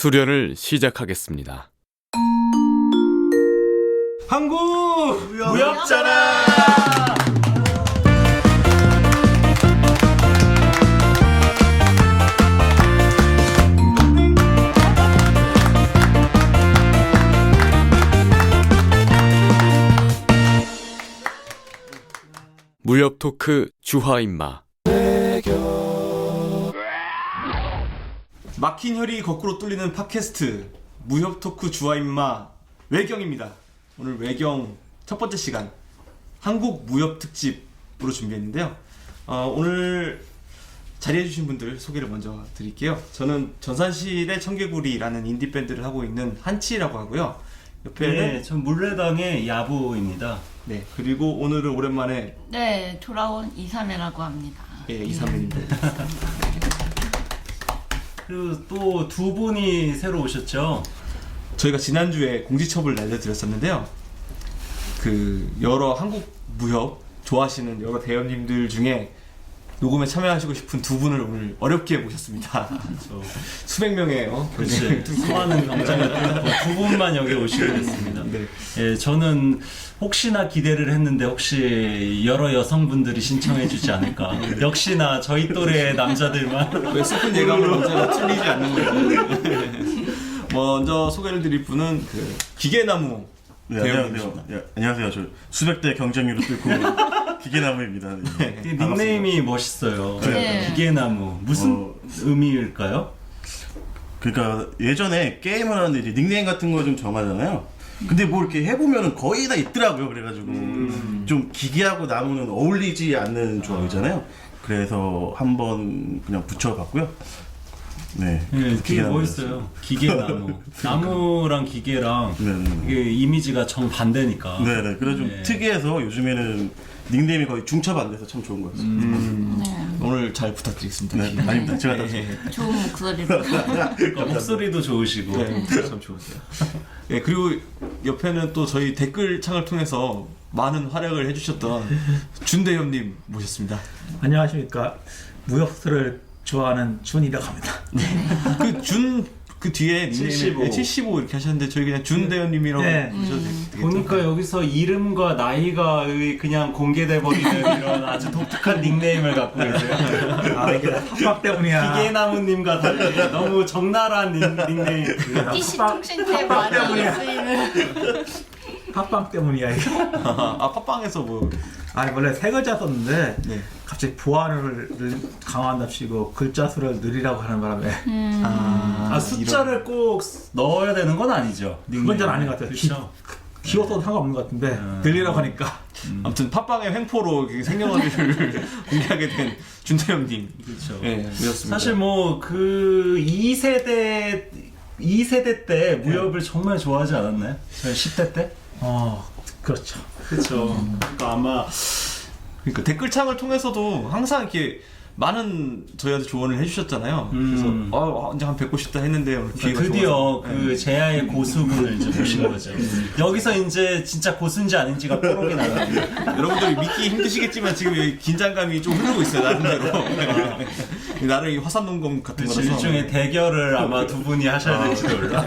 수련을 시작하겠습니다. 한국 무협자라. 무협 토크 주화인마. 막힌 혈이 거꾸로 뚫리는 팟캐스트 무협 토크 주화인마 외경입니다. 오늘 외경 첫 번째 시간 한국 무협 특집으로 준비했는데요. 오늘 자리해주신 분들 소개를 먼저 드릴게요. 저는 전산실의 청개구리라는 인디 밴드를 하고 있는 한치라고 하고요. 옆에는 네, 전 물레당의 야부입니다. 네, 그리고 오늘은 오랜만에 네, 돌아온 이삼해라고 합니다. 예, 이삼맨입니다. 그리고 또 두 분이 새로 오셨죠? 저희가 지난주에 공지첩을 알려드렸었는데요. 그 여러 한국 무협 좋아하시는 여러 대원님들 중에 녹음에 참여하시고 싶은 두 분을 오늘 어렵게 모셨습니다. 수백 명의 그렇지. 수많은 경쟁을 뚫고 두 분만 여기 오시게 됐습니다. 네. 예, 저는 혹시나 기대를 했는데 혹시 여러 여성분들이 신청해주지 않을까. 역시나 저희 또래의 남자들만. 왜 슬픈 예감을 언제나 틀리지 않는 거예요. 먼저 소개를 드릴 분은 그 기계나무 네, 안녕하세요. 예, 안녕하세요. 저 수백 대 경쟁률을 뚫고 기계나무입니다. 네. 닉네임이 멋있어요. 네. 기계나무. 무슨 의미일까요? 그러니까 예전에 게임을 하는데 이제 닉네임 같은 거 좀 정하잖아요. 근데 뭐 이렇게 해보면은 거의 다 있더라고요. 그래가지고 좀 기계하고 나무는 어울리지 않는 조합이잖아요. 그래서 한번 그냥 붙여봤고요. 네. 네, 되게 기계나무 멋있어요. 기계나무. 나무랑 기계랑 네. 이게 이미지가 정반대니까. 네네. 그래서 좀 네. 특이해서 요즘에는 닉네임이 거의 중첩 안 돼서 참 좋은 것 같습니다. 네, 오늘 잘 부탁드리겠습니다. 네, 아닙니다. 제가 다 좋은 목소리로. 그러니까 목소리도 좋으시고. 네, 참 좋으세요. 네, 그리고 옆에는 또 저희 댓글 창을 통해서 많은 활약을 해주셨던 준대엽님 모셨습니다. 안녕하십니까. 무협수를 좋아하는 준이라고 합니다. 그 뒤에 닉네임이 75. 75 이렇게 하셨는데 저희 그냥 준대엽님이라고 네. 부르셔도 되겠죠? 보니까 여기서 이름과 나이가 그냥 공개돼 버리는 이런 아주 독특한 닉네임을 갖고 계세요. 아, 이게 팟빵 때문이야. 기계나무님과 달리 너무 적나라한 닉네임. PC 통신 때 많이 쓰이는. 팟빵 때문이야, 이거. 아, 팟빵에서 뭐 아니, 원래 세 글자 썼는데, 네. 갑자기 보안을 강화한답시고 글자 수를 늘리라고 하는 바람에. 아, 숫자를 꼭 넣어야 되는 건 아니죠. 그건 잘 아닌 것 같아요. 그렇죠. 키워서도 상관없는 것 같은데, 늘리라고 하니까. 아무튼 팟빵의 횡포로 생년월일을 공개하게 된 준대엽님. 그렇죠. 네, 모셨습니다. 사실 뭐 그 2세대 때 무협을 정말 좋아하지 않았나요? 저희 10대 때? 그렇죠. 그렇죠. 그러니까 아마 그러니까 댓글창을 통해서도 항상 이렇게 많은 저희한테 조언을 해주셨잖아요. 그래서 이제 한 뵙고 싶다 했는데 오늘 기회가 드디어 좋아서. 그 제야의 고수분을 이제 모신 거죠. 여기서 이제 진짜 고수인지 아닌지가 뽀록이 나갑니다. 여러분들이 믿기 힘드시겠지만 지금 여기 긴장감이 좀 흐르고 있어요, 나름대로. 나름 이 화산농검 같은 그렇죠. 거라서. 일종의 대결을 아마 두 분이 하셔야 될지도 몰라.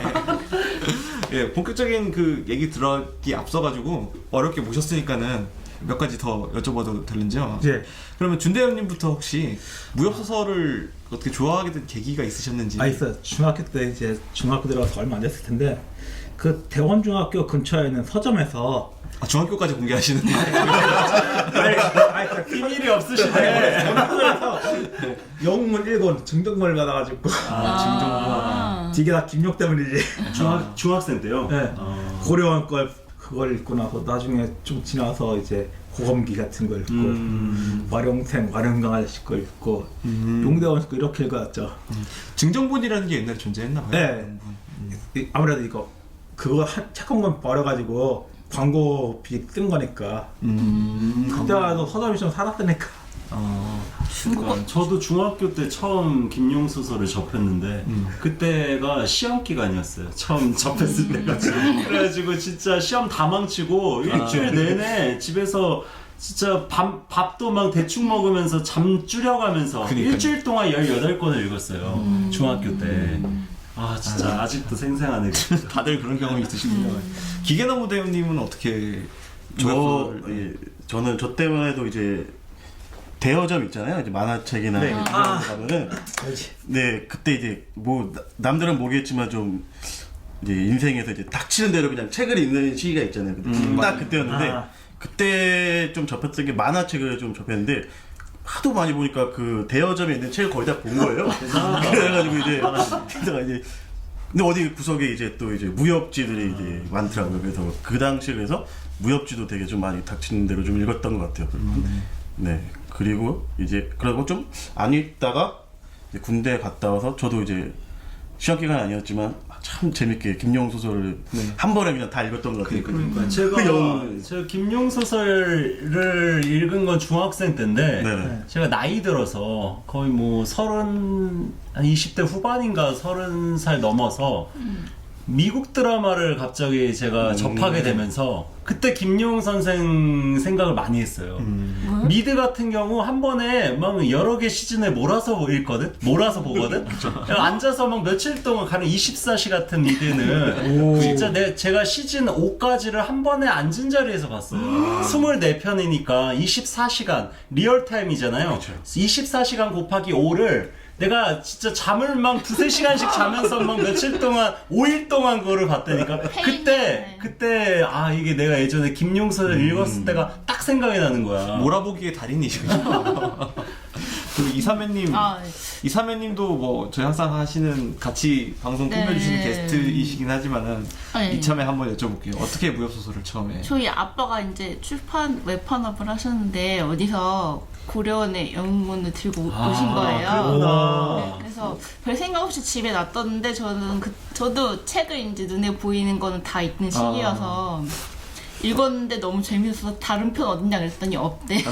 예, 본격적인 그 얘기 들어가기 앞서가지고 어렵게 모셨으니까는 몇 가지 더 여쭤봐도 되는지요? 예. 그러면 준대현님부터 혹시 무협소설을 어떻게 좋아하게 된 계기가 있으셨는지? 있어요. 중학교 때 이제 중학교 들어가서 얼마 안 됐을 텐데, 그 대원중학교 근처에 있는 서점에서 아, 중학교까지 공개하시는 비밀이 없으시네. 영문 1권 증정본을 받아가지고 이게 다 김욕 때문이지. 중학생 때요? 네. 고려원 걸 그걸 읽고 나서 나중에 좀 지나서 이제 고검기 같은 걸 읽고 와룡생 와룡강 아저씨 걸 읽고 용대원 거 이렇게 읽어왔죠. 증정본이라는 게 옛날에 존재했나 봐요. 네. 아무래도 그거 책 한 권 버려가지고 광고비 쓴 거니까. 그때도 서점이 좀 살았으니까. 그러니까 저도 중학교 때 처음 김용 소설을 접했는데 그때가 시험 기간이었어요. 처음 접했을 때가. 그래가지고 진짜 시험 다 망치고 일주일 내내 집에서 진짜 밥도 막 대충 먹으면서 잠 줄여가면서 그러니까요. 일주일 동안 18권을 읽었어요. 중학교 때. 아 진짜 아직도 생생하네. 다들 그런 경험이 있으시군요. 기계나무 대원님은 어떻게 저는 저 때문에도 이제 대여점 있잖아요. 이제 만화책이나 네. 이런 데 가면은 네 그때 이제 뭐 남들은 모르겠지만 좀 이제 인생에서 이제 닥치는 대로 그냥 책을 읽는 시기가 있잖아요. 딱 그때였는데 그때 좀 접했던 게 만화책을 좀 접했는데 하도 많이 보니까 그 대여점에 있는 책을 거의 다 본 거예요. 그래가지고 이제 게다가 이제 근데 어디 구석에 이제 또 이제 무협지들이 이제 많더라고요. 그래서 그 당시에 그래서 무협지도 되게 좀 많이 닥치는 대로 좀 읽었던 것 같아요. 네. 그리고 이제 그러고 좀 안 읽다가 이제 군대 갔다 와서 저도 이제 시험 기간 아니었지만 참 재밌게 김용 소설을 한 번에 그냥 다 읽었던 것 같아요. 그러니까 제가 김용 소설을 읽은 건 중학생 때인데 네네. 제가 나이 들어서 거의 뭐 한 20대 후반인가 30살 넘어서 미국 드라마를 갑자기 제가 접하게 되면서 그때 김용 선생 생각을 많이 했어요. 미드 같은 경우 한 번에 막 여러 개 시즌을 몰아서 읽거든? 몰아서 보거든? 앉아서 막 며칠 동안 가는 24시 같은 미드는 진짜 제가 시즌 5까지를 한 번에 앉은 자리에서 봤어요. 24편이니까 24시간 리얼타임이잖아요. 24시간 곱하기 5를 내가 진짜 잠을 막 2-3시간씩 자면서 막 며칠 동안 5일 동안 그거를 봤다니까 그때 아 이게 내가 예전에 김용서를 읽었을 때가 딱 생각이 나는 거야. 몰아보기의 달인이시군요. 그리고 이사매님, 네. 이사매님도 뭐 저희 항상 하시는 같이 방송 네. 꾸며주시는 게스트이시긴 하지만은 네. 이참에 한번 여쭤볼게요. 어떻게 무협 소설을 처음에? 저희 아빠가 이제 출판 웹판업을 하셨는데 어디서 고려원의 영문을 들고 오신 거예요. 그렇구나. 네, 그래서 별 생각 없이 집에 놔뒀는데 저도 책을 이제 눈에 보이는 거는 다 읽는 시기여서 읽었는데 너무 재밌어서 다른 편 어딨냐 그랬더니 없대.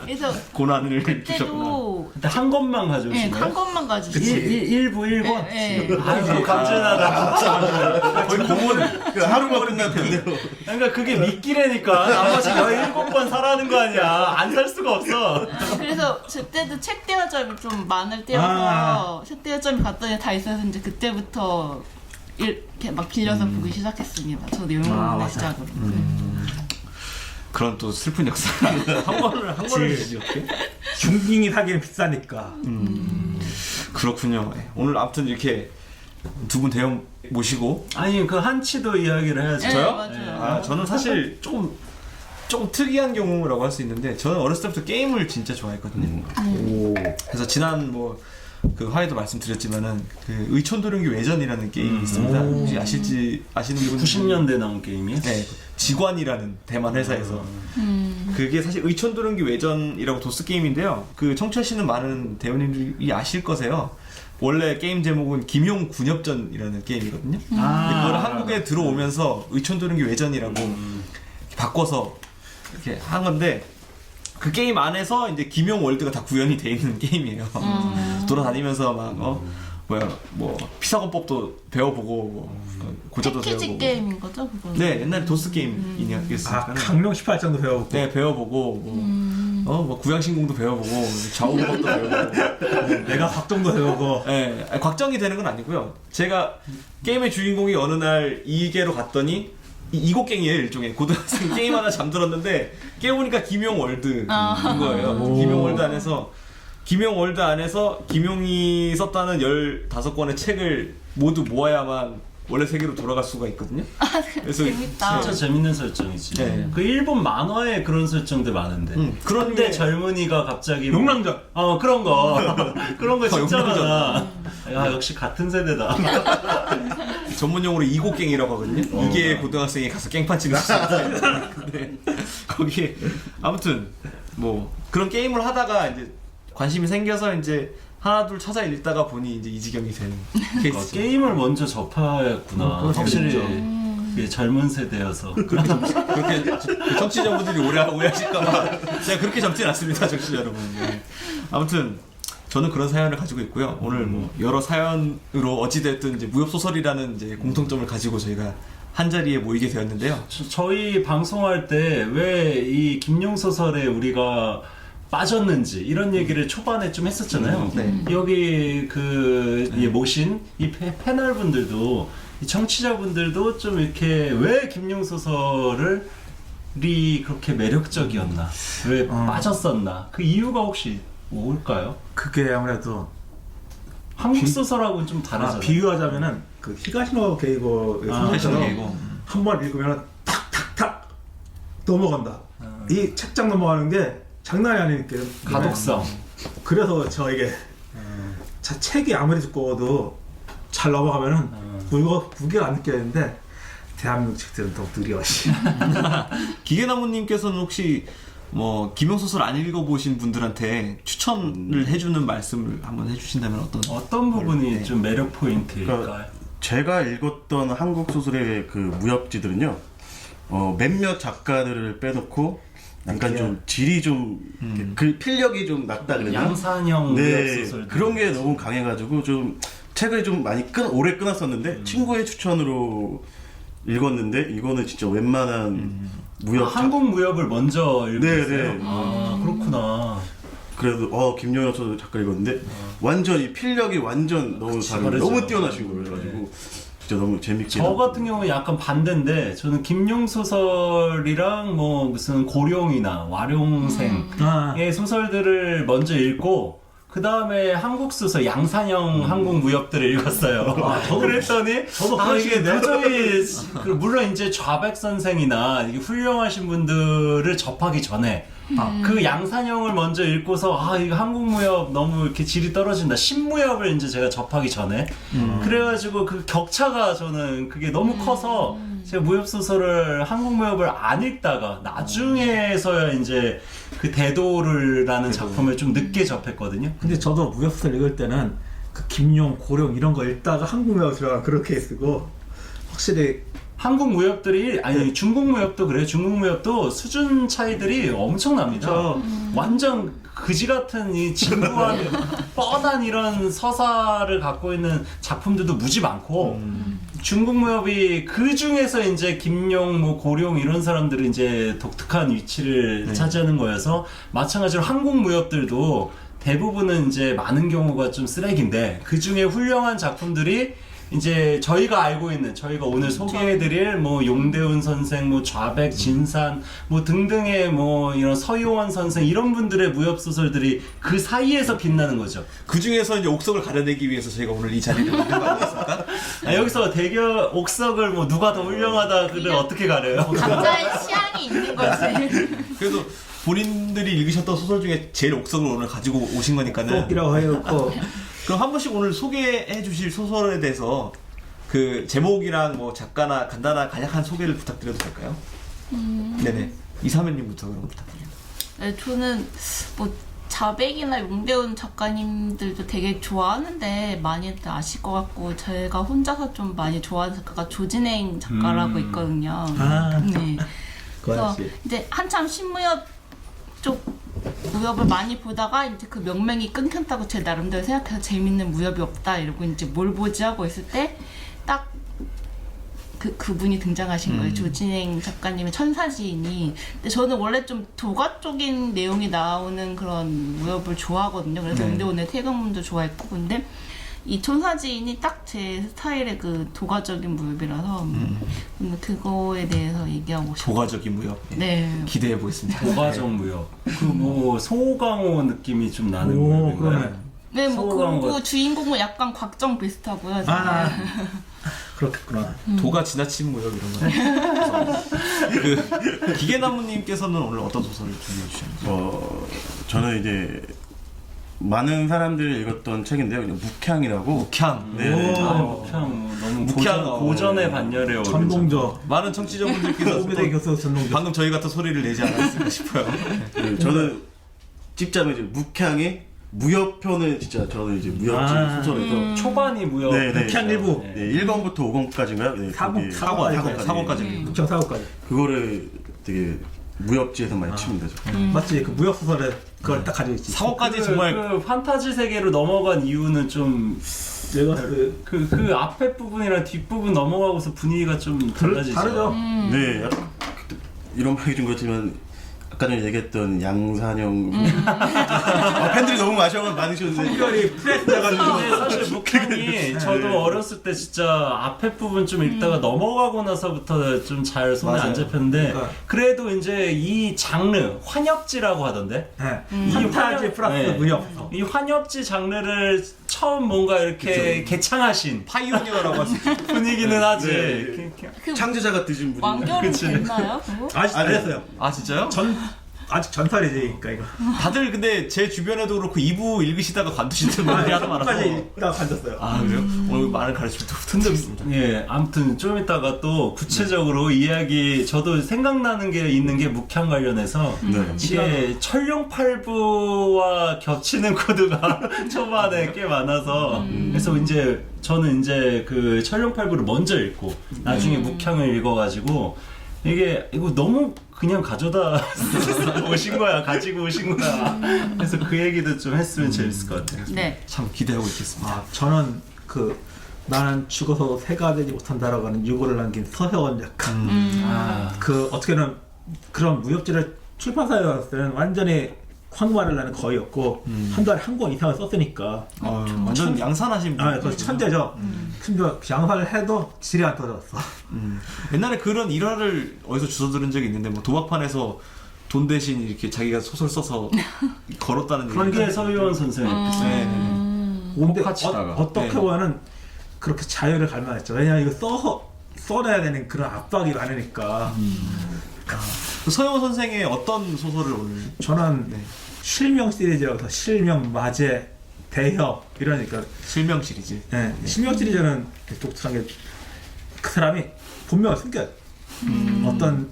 그래서 고난을 느끼셨구나. 그때도 근데 한 것만 가져오신 거예요? 한 것만 가지고 1부 1권? 네. 아이고 감전하다 진짜. 거의 고문. 그 하루가 끝났는데요. 그러니까 그게 미끼라니까 나머지 17번 사라는 거 아니야. 안 살 수가 없어. 그래서 그때도 책 대여점이 좀 많을 때여서 책 대여점에 갔더니 다 있어서 이제 그때부터 이렇게 막 빌려서 보기 시작했습니다. 저도 영문을 시작으로. 그런 또 슬픈 역사. 한 번을 주지 어떻게? 중딩이 사기는 비싸니까. 그렇군요. 오늘 아무튼 이렇게 두 분 대형 모시고 아니 그 한치도 이야기를 해야지. 네, 저요? 맞아요. 아 저는 사실 조금 특이한 경우라고 할 수 있는데 저는 어렸을 때부터 게임을 진짜 좋아했거든요. 그래서 지난 뭐 그 화에도 말씀드렸지만은 그 의촌도령기 외전이라는 게임이 있습니다. 혹시 아시는 분? 90년대 나온 게임이야? 네, 직관이라는 대만 회사에서 그게 사실 의촌도령기 외전이라고 도스 게임인데요. 그 청취하시는 많은 대원님들이 아실 거세요. 원래 게임 제목은 김용 군협전이라는 게임이거든요. 근데 그걸 한국에 들어오면서 의촌도령기 외전이라고 바꿔서 이렇게 한 건데 그 게임 안에서 이제 김용 월드가 다 구현이 돼 있는 게임이에요. 돌아다니면서 막 뭐 피사건법도 배워보고 뭐 고저도 패키지 배워보고. 게임인 거죠, 그거? 네, 옛날에 도스 게임이었으니까. 강령 18장도 배워보고. 네, 배워보고 뭐 구양신공도 배워보고 좌우법도 배워보고. 내가 박정도 배우고. 네, 곽정이 되는 건 아니고요. 제가 게임의 주인공이 어느 날 이계로 갔더니 이곡갱이에요. 일종의 고등학생 게임 하나 잠들었는데 깨보니까 김용월드인 거예요. 김용월드 안에서 김용이 썼다는 15권의 책을 모두 모아야만 원래 세계로 돌아갈 수가 있거든요. 그래서 재밌다. 진짜 재밌는 설정이지. 네. 그 일본 만화에 그런 설정들 많은데. 그런 그런데 게- 젊은이가 갑자기 용랑전. 그런 거 그런 거 진짜 용랑전. 많아. 야 역시 같은 세대다. 전문용어로 이곡갱이라고 하거든요. 이게 고등학생이 가서 깽판 치는 시절. 근데 거기에 아무튼 뭐 그런 게임을 하다가 이제 관심이 생겨서 이제 하나 둘 찾아 읽다가 보니 이제 이 지경이 된 케이스. 게임을 먼저 접하였구나. 확실히 그게 젊은 세대여서. 그렇게 그 청취자분들이 오해하실까봐 제가 그렇게 젊진 않습니다, 청취자 여러분. 네. 아무튼 저는 그런 사연을 가지고 있고요. 오늘 뭐 여러 사연으로 어찌됐든 이제 무협 소설이라는 이제 공통점을 가지고 저희가 한 자리에 모이게 되었는데요. 저희 방송할 때 왜 이 김용 소설에 우리가 빠졌는지 이런 얘기를 초반에 좀 했었잖아요. 네. 여기 모신 이 패널분들도 이 청취자분들도 좀 이렇게 왜 김용 소설이 그렇게 매력적이었나, 왜 빠졌었나, 그 이유가 혹시 뭘까요? 그게 아무래도 한국 소설하고는 좀 다르잖아요. 비유하자면은 그 히가시노 게이고의 히가시노 소설처럼 게이고. 한 번 읽으면 탁탁탁 넘어간다. 이 책장 넘어가는 게 장난이 아니니까. 가독성. 그래서 저에게 책이 아무리 두꺼워도 잘 넘어가면은 무게가 안 느껴지는데 대한민국 책들은 더 느려. 기계나무님께서는 혹시 뭐 김용 소설 안 읽어보신 분들한테 추천을 해주는 말씀을 한번 해주신다면 어떤 부분이 네. 좀 매력 포인트일까요? 그러니까 제가 읽었던 한국 소설의 그 무협지들은요, 몇몇 작가들을 빼놓고 약간 좀 질이 좀 그 필력이 좀 낮다 그래야 되나? 양산형 무협 네, 소설 그런 게 너무 강해가지고 좀 책을 좀 많이 오래 끊었었는데 친구의 추천으로 읽었는데 이거는 진짜 웬만한 무협 한국 무협을 먼저 읽었어요. 네. 아 그렇구나. 그래도 김영엽 작가 읽었는데 완전 이 필력이 완전 너무 다르고 다르죠. 너무 뛰어나신 거예요. 그래가지고 진짜 너무 재밌게. 저 같은 경우는 약간 반대인데 저는 김용 소설이랑 뭐 무슨 고룡이나 와룡생의 소설들을 먼저 읽고 그 다음에 한국 소설 양산형 한국 무협들을 읽었어요. 그랬더니 저도 이게 그러시겠네. 도저히 물론 이제 좌백 선생이나 이게 훌륭하신 분들을 접하기 전에 그 양산형을 먼저 읽고서 이거 한국 무협 너무 이렇게 질이 떨어진다. 신무협을 이제 제가 접하기 전에 그래가지고 그 격차가 저는 그게 너무 커서 제가 무협 소설을 한국 무협을 안 읽다가 나중에서야 이제 그 대도르라는 작품을 좀 늦게 접했거든요. 근데 저도 무협소설 읽을 때는 그 김용, 고룡 이런 거 읽다가 한국 무협 들어간 그렇게 쓰고 확실히 한국 무협들이 아니 중국 무협도 그래요. 중국 무협도 수준 차이들이 엄청납니다. 완전 그지 같은 이 진부한 뻔한 이런 서사를 갖고 있는 작품들도 무지 많고 중국 무협이 그 중에서 이제 김용, 뭐 고룡 이런 사람들이 이제 독특한 위치를 차지하는 거여서 마찬가지로 한국 무협들도 대부분은 이제 많은 경우가 좀 쓰레기인데 그 중에 훌륭한 작품들이 이제 저희가 알고 있는 저희가 오늘 소개해드릴 뭐 용대훈 선생, 뭐 좌백, 진산 뭐 등등의 뭐 이런 서유원 선생 이런 분들의 무협 소설들이 그 사이에서 빛나는 거죠. 그 중에서 이제 옥석을 가려내기 위해서 저희가 오늘 이 자리를 만든 거 아니겠습니까? 여기서 대결 옥석을 뭐 누가 더 훌륭하다를 어떻게 가려요? 각자의 취향이 있는 거지. 그래도 본인들이 읽으셨던 소설 중에 제일 옥석을 오늘 가지고 오신 거니까는 꼭이라고 해놓고 그럼 한 번씩 오늘 소개해 주실 소설에 대해서 그 제목이랑 뭐 작가나 간략한 소개를 부탁드려도 될까요? 네네. 이사면님부터 그럼 부탁드립니다. 네, 저는 뭐 자백이나 용대훈 작가님들도 되게 좋아하는데 많이들 아실 것 같고 제가 혼자서 좀 많이 좋아하는 작가가 조진행 작가라고 있거든요. 네. 그래서 그거지. 이제 한참 신무협 쪽 무협을 많이 보다가 이제 그 명맥이 끊겼다고 제 나름대로 생각해서 재밌는 무협이 없다 이러고 이제 뭘 보지 하고 있을 때 딱 그분이 등장하신 거예요. 조진행 작가님의 천사지인이. 근데 저는 원래 좀 도가 쪽인 내용이 나오는 그런 무협을 좋아하거든요. 그래서 용대훈의 태경문도 좋아했고 근데 이 천사지인이 딱 제 스타일의 그 도가적인 무협이라서 그거에 대해서 얘기하고 싶어요. 도가적인 무협. 네. 기대해 보겠습니다. 도가적 무협. 그 뭐 소강호 느낌이 좀 나는 오, 무협인가요? 그러네. 네, 뭐 소강호 그리고 같- 주인공은 약간 곽정 비슷하고요. 그렇겠구나. 도가 지나친 무협 이런 거. 그 기계나무님께서는 오늘 어떤 소설을 준비해 주셨는지. 저는 이제 많은 사람들이 읽었던 책인데요. 그냥 묵향이라고. 묵향. 네. 그냥 너무 묵향. 고전의 반열에 어울리죠. 전동저. 많은 청취자분들께서 오메데 교수 전동저. 방금 저희 같은 소리를 내지 않았을까 싶어요. 저는 찝자면 이제 묵향이 무협편을 진짜 저는 이제 무협지 소설에서 초반이 무협. 네. 묵향 일부. 네, 1권부터 5권까지인가요? 네, 사권, 그게- 사권. 사권까지. 묵향 사고까지. 그거를 되게 무협지에서 많이 칩니다. 저. 맞지? 그 무협 소설에 그걸 딱 가지고 있지. 사권까지 그, 정말 그 판타지 세계로 넘어간 이유는 좀 내가 그 앞에 부분이랑 뒷 부분 넘어가고서 분위기가 좀 달라지죠. 다르죠. 네, 약간 이런 말 해준 거지만 아까 전에 얘기했던 양산형 팬들이 너무 많으셨는데 특별히 프레스 돼가지고 근데 사실 묵향이 저도 어렸을 때 진짜 앞에 부분 좀 읽다가 넘어가고 나서부터 좀 잘 손에 맞아요. 안 잡혔는데 그러니까. 그래도 이제 이 장르 환엽지라고 하던데 네. 판타지 플러스 네. 무협. 이 환엽지 장르를 처음 뭔가 이렇게 개창하신 파이오니어라고 할 수 있죠. 분위기는 하지. 네. 창조자가 드신 분이 완결은 됐나요? 그거? 아직 안 했어요. 아 진짜요? 아직 전설이지, 그러니까 이거. 다들 근데 제 주변에도 그렇고 2부 읽으시다가 관두시는 분들이 하도 많아서. 끝까지 다 관뒀어요. 아 그래요? 오늘 많은 가르침을 또 던졌습니다. 예, 아무튼 좀 이따가 또 구체적으로 이야기 저도 생각나는 게 있는 게 묵향 관련해서 네. 이게 천룡팔부와 겹치는 코드가 초반에 꽤 많아서 그래서 이제 저는 이제 그 천룡팔부를 먼저 읽고 나중에 묵향을 읽어가지고 이거 너무 그냥 가져다 오신 거야, 가지고 오신 거야. 그래서 그 얘기도 좀 했으면 재밌을 것 같아요. 네. 참 기대하고 있겠습니다. 아, 저는 그 나는 죽어서 새가 되지 못한다라고 하는 유고를 남긴 서세원 작가. 아, 그 어떻게는 그런 무협지를 출판사에 왔을 때는 완전히 황말을 나는 거의였고 한 달에 한 권 이상을 썼으니까 완전 양산하신 분. 그 천재죠. 근데 양산을 해도 질이 안 떨어졌어. 옛날에 그런 일화를 어디서 주워 들은 적이 있는데 뭐 도박판에서 돈 대신 이렇게 자기가 소설 써서 걸었다는 얘기. 그게 서유원 선생님. 네. 근데 똑같이다가. 어떻게 네. 보면은 그렇게 자유를 갈망했죠. 왜냐면 이거 써내야 되는 그런 압박이 많으니까. 서영호 선생의 어떤 소설을 오늘? 저는 네. 실명 시리즈라고 해서 실명, 마제, 대협 이러니까 실명 시리즈. 네, 실명 시리즈는 독특한 게 그 사람이 본명을 숨겨요. 어떤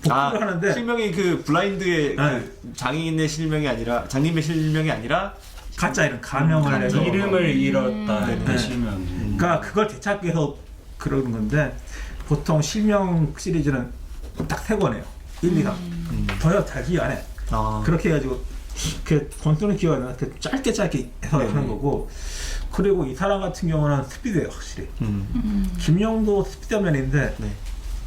복수를 하는데 실명이 그 블라인드의 네. 그 장인의 실명이 아니라 장님의 실명이 아니라 가짜 이름 가명을 해서 이름을 잃었다. 네. 실명. 그러니까 그걸 되찾기 위해서 그러는 건데 보통 실명 시리즈는 딱 3권이에요. 1, 2, 3. 더 잘 기억 안 해. 그렇게 해가지고 그 권수는 기억 안 나. 짧게 해서 하는 거고. 그리고 이 사람 같은 경우는 스피드예요, 확실히. 김영도 스피드맨인데 네.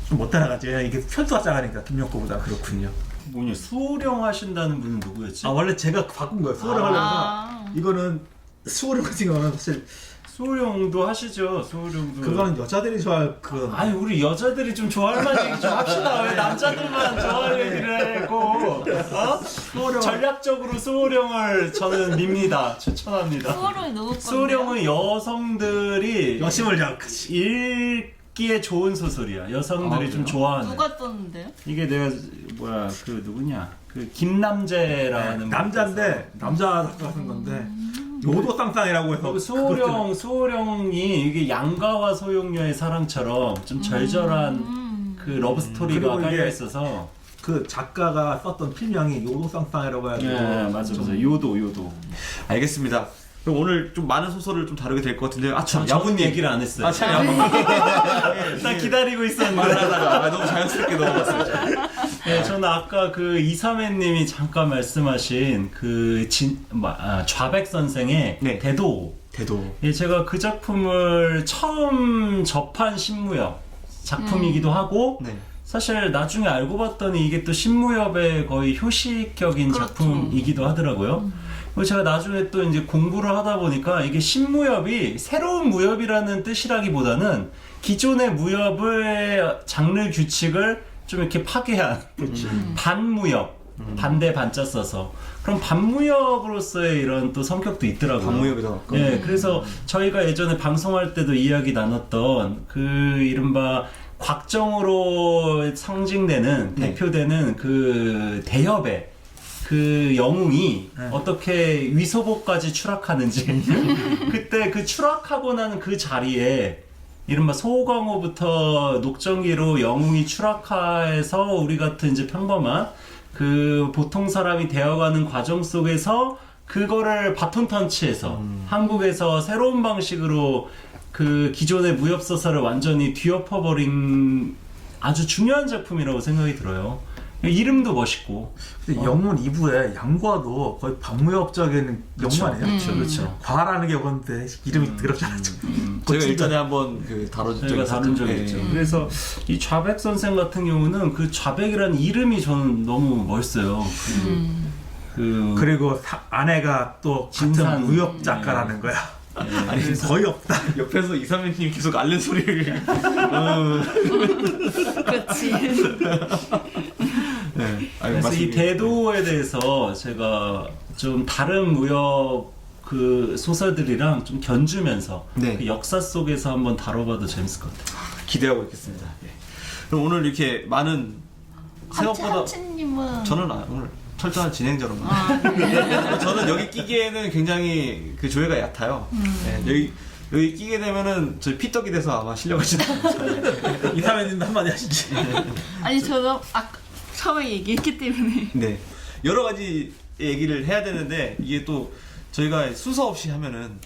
좀 못 따라가죠. 왜냐면 이게 편수가 작으니까 김영도보다. 그렇군요. 뭐냐 수호령 하신다는 분은 누구였지? 아 원래 제가 바꾼 거예요. 수호령 하려다가 아. 이거는 수호령 같은 경우는 사실 수호령도 하시죠. 수호령도. 그거는 여자들이 좋아할 그 아니 우리 여자들이 좀 좋아할 만한 얘기 좀 합시다. 왜 남자들만 좋아할 얘기를 하고 어? 전략적으로 수호령을 저는 밉니다. 추천합니다. 수호령이 누구 건데요? 수호령은 여성들이 여심을 자극하지. 읽기에 좋은 소설이야. 여성들이 좀 좋아하는. 누가 썼는데요? 이게 내가 뭐야 그 누구냐 그 김남재라는 남자인데 남자 작가 하는 건데 요도쌍쌍이라고 해서 그리고 수호령이 이게 양가와 소용녀의 사랑처럼 좀 절절한 그 러브 스토리가 그리고 깔려 이게 있어서 그 작가가 썼던 필명이 요도쌍쌍이라고 해가지고 네 맞아 요도 알겠습니다. 그럼 오늘 좀 많은 소설을 좀 다루게 될 것 같은데요. 참 야분 얘기를 안 했어요. 참 야분. 나 기다리고 있었는데. 말하다가 너무 자연스럽게 넘어갔어요. 네, 저는 아까 그 이삼해님이 잠깐 말씀하신 그 좌백 선생의 네. 대도. 대도. 예, 제가 그 작품을 처음 접한 신무협 작품이기도 하고 네. 사실 나중에 알고 봤더니 이게 또 신무협의 거의 효시격인 그렇죠. 작품이기도 하더라고요. 그리고 제가 나중에 또 이제 공부를 하다 보니까 이게 신무협이 새로운 무협이라는 뜻이라기보다는 기존의 무협의 장르 규칙을 좀 이렇게 파괴한 반무협, 반대 반자 써서 그럼 반무협으로서의 이런 또 성격도 있더라고요. 반무협이다. 네, 그래서 저희가 예전에 방송할 때도 이야기 나눴던 그 이른바 곽정으로 상징되는 네. 대표되는 그 대협의 그 영웅이 어떻게 위소복까지 추락하는지 그때 그 추락하고 나는 그 자리에 이른바 소강호부터 녹정기로 영웅이 추락해서 우리 같은 이제 평범한 그 보통 사람이 되어가는 과정 속에서 그거를 바톤 터치해서 한국에서 새로운 방식으로 그 기존의 무협 소설을 완전히 뒤엎어버린 아주 중요한 작품이라고 생각이 들어요. 이름도 멋있고. 근데 영문 2부에 양과도 거의 반무협적인 영문 아니에요? 그렇죠, 그렇죠. 과라는 게 뭔데 이름이 더럽잖아. 저희가 일전에 한번 그 다룬 적이 저희가 다룬 적이 있었죠. 있죠. 그래서 이 좌백 선생 같은 경우는 그 좌백이라는 이름이 저는 너무 멋있어요. 그리고 아내가 또 진산. 같은 무협 작가라는 거야. 아니 거의 없다. 옆에서 이사면님 계속 앓는 소리를. 그렇지. 네. 그래서 이 대도에 대해서 제가 좀 다른 무협 그 소설들이랑 좀 견주면서 네. 그 역사 속에서 한번 다뤄봐도 재밌을 것 같아요. 기대하고 있겠습니다. 예. 그럼 오늘 이렇게 많은 생각보다 한치님은 저는 오늘 철저한 진행자로만. 저는 여기 끼기에는 굉장히 그 조예가 얕아요. 네, 여기 끼게 되면은 저희 피떡이 돼서 아마 실려가지는 않아요. 이사회님도 한마디 하시지. 아니 저도 처음에 얘기했기 때문에 네. 여러 가지 얘기를 해야 되는데 이게 또 저희가 순서 없이 하면은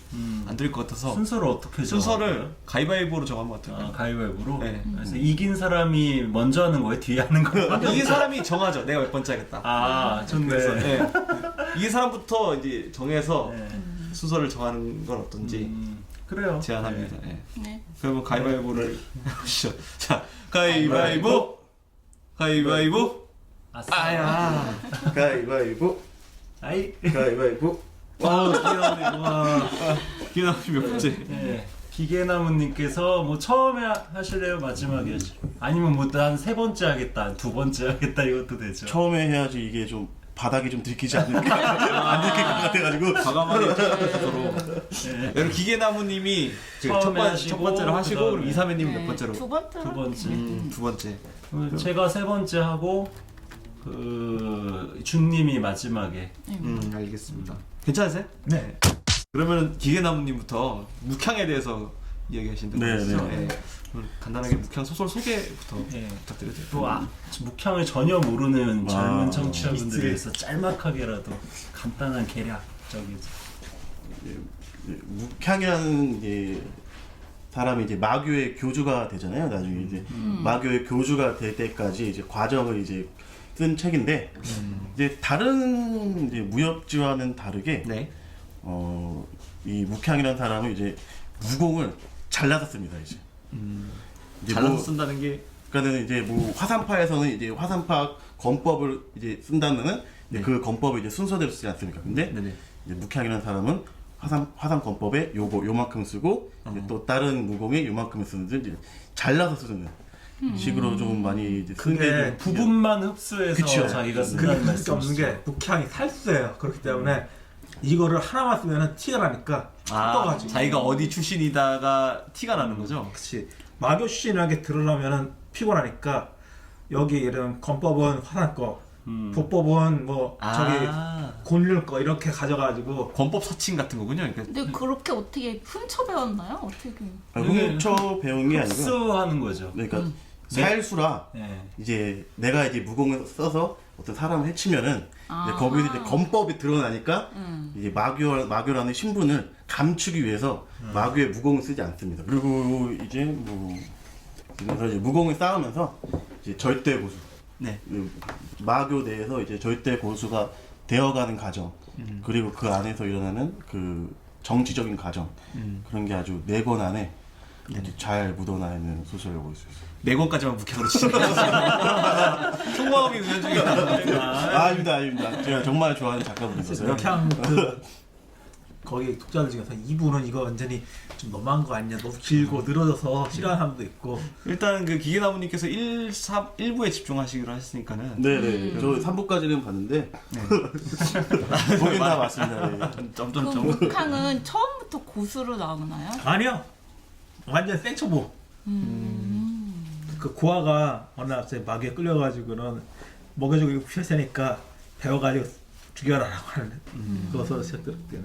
안 될 것 같아서 순서를 어떻게 순서를 가위바위보로 정하면 어떨까요? 가위바위보로. 네. 그래서 이긴 사람이 먼저 하는 거예요, 뒤에 하는 거예요? 이긴 사람이 정하죠. 내가 몇 번째 하겠다. 아, 좋네. 그래서 네. 이긴 사람부터 이제 정해서 네. 순서를 정하는 건 어떤지 그래요. 제안합니다. 네. 네. 그러면 가위바위보를 해보시죠. 자, 가위바위보, 가위바위보. 아싸. 아야. 가위바위보. 아이. 가위바위보. 와, 기나님, 와, 기나님 몇 번째? 네. 비계나무님께서 뭐 처음에 하실래요? 마지막에 하실래요? 아니면 뭐 한 세 번째 하겠다, 두 번째 하겠다 이것도 되죠. 처음에 해야지 이게 좀 바닥이 좀 들키지 않을까 안 들킬 것 같아가지고 과감하게 서로. 네. 여러분 기계나무님이 그 처음에 하시고, 첫 번째로 하시고 그다음에. 그럼 이사매님 몇 번째로? 두 번째. 두 번째. 두 번째. 제가 세 번째 하고 그 준님이 마지막에. 알겠습니다. 괜찮으세요? 네. 그러면 기계나무님부터 묵향에 대해서 이야기하신다고 네, 하시죠? 네. 그럼 간단하게 묵향 소설 소개부터 네. 부탁드려도 돼요? 또 묵향을 전혀 모르는 와. 젊은 청취자분들을 미스트리. 위해서 짤막하게라도 간단한 계략적인. 묵향이라는 이제 사람이 이제 마교의 교주가 되잖아요. 나중에 이제 마교의 교주가 될 때까지 이제 과정을 이제 쓴 책인데 이제 다른 이제 무협지와는 다르게 네. 이 묵향이라는 사람은 이제 무공을 잘라서 씁니다. 이제 잘라서 뭐- 쓴다는 게 그러니까는 이제 뭐 화산파에서는 이제 화산파 건법을 이제 쓴다면은 이제 네. 그 건법을 이제 순서대로 쓰지 않습니까? 근데 네네. 이제 묵향이라는 사람은 화산 건법에 요만큼 쓰고 이제 또 다른 무공에 요만큼 쓰는데 이제 잘라서 쓰는 식으로 좀 많이 이제 쓰는 그게 게 부분만 흡수해서 그쵸. 자기가 그게 쓴다는 그럴 게 없는 말씀이시죠. 게 묵향이 살수예요. 그렇기 때문에 이거를 하나만 쓰면은 티가 나니까 떠가지고. 자기가 어디 출신이다가 티가 나는 거죠? 그렇지. 마교 출신하게 들으려면은 피곤하니까 여기 이런 건법은 화산 거, 보법은 뭐 저기 곤율 거 이렇게 가져가지고 권법 서칭 같은 거군요. 그러니까 근데 그렇게 어떻게 훔쳐 배웠나요? 어떻게? 훔쳐 배운 게 아니고 흡수하는 거죠. 그러니까 살수라 네. 이제 내가 이제 무공을 써서 어떤 사람을 해치면은 이제 거기서 이제 건법이 드러나니까 이제 마교라는 신분을 감추기 위해서 마교의 무공을 쓰지 않습니다. 그리고 이제 뭐 그래서 이제 무공을 쌓으면서 이제 절대 고수, 네. 마교 내에서 이제 절대 고수가 되어가는 과정, 그리고 그 안에서 일어나는 그 정치적인 과정 그런 게 아주 4권 안에 아주 잘 묻어나 있는 소설이라고 볼 수 있어요. 4권까지만 묵향으로 치는 속마음이 우연중이다. 아닙니다. 제가 정말 좋아하는 작가분이거든요. 묵향 그 거기 독자들 중에서 이분은 이거 완전히 좀 너무한 거 아니냐, 너무 길고 늘어져서 싫어하는 사람도 있고. 일단 그 기계나무님께서 1부에 집중하시기로 하셨으니까는 네네. 저 3부까지는 봤는데 보긴 다 봤습니다. 네. 그 점점점. 묵향은 처음부터 고수로 나오나요? 아니요. 완전 생초보. 그 고아가 워낙 제 마귀에 끌려가지고는 먹여주고 이거 부셨으니까 배워가지고 죽여라라고 하는 그것을 시작했기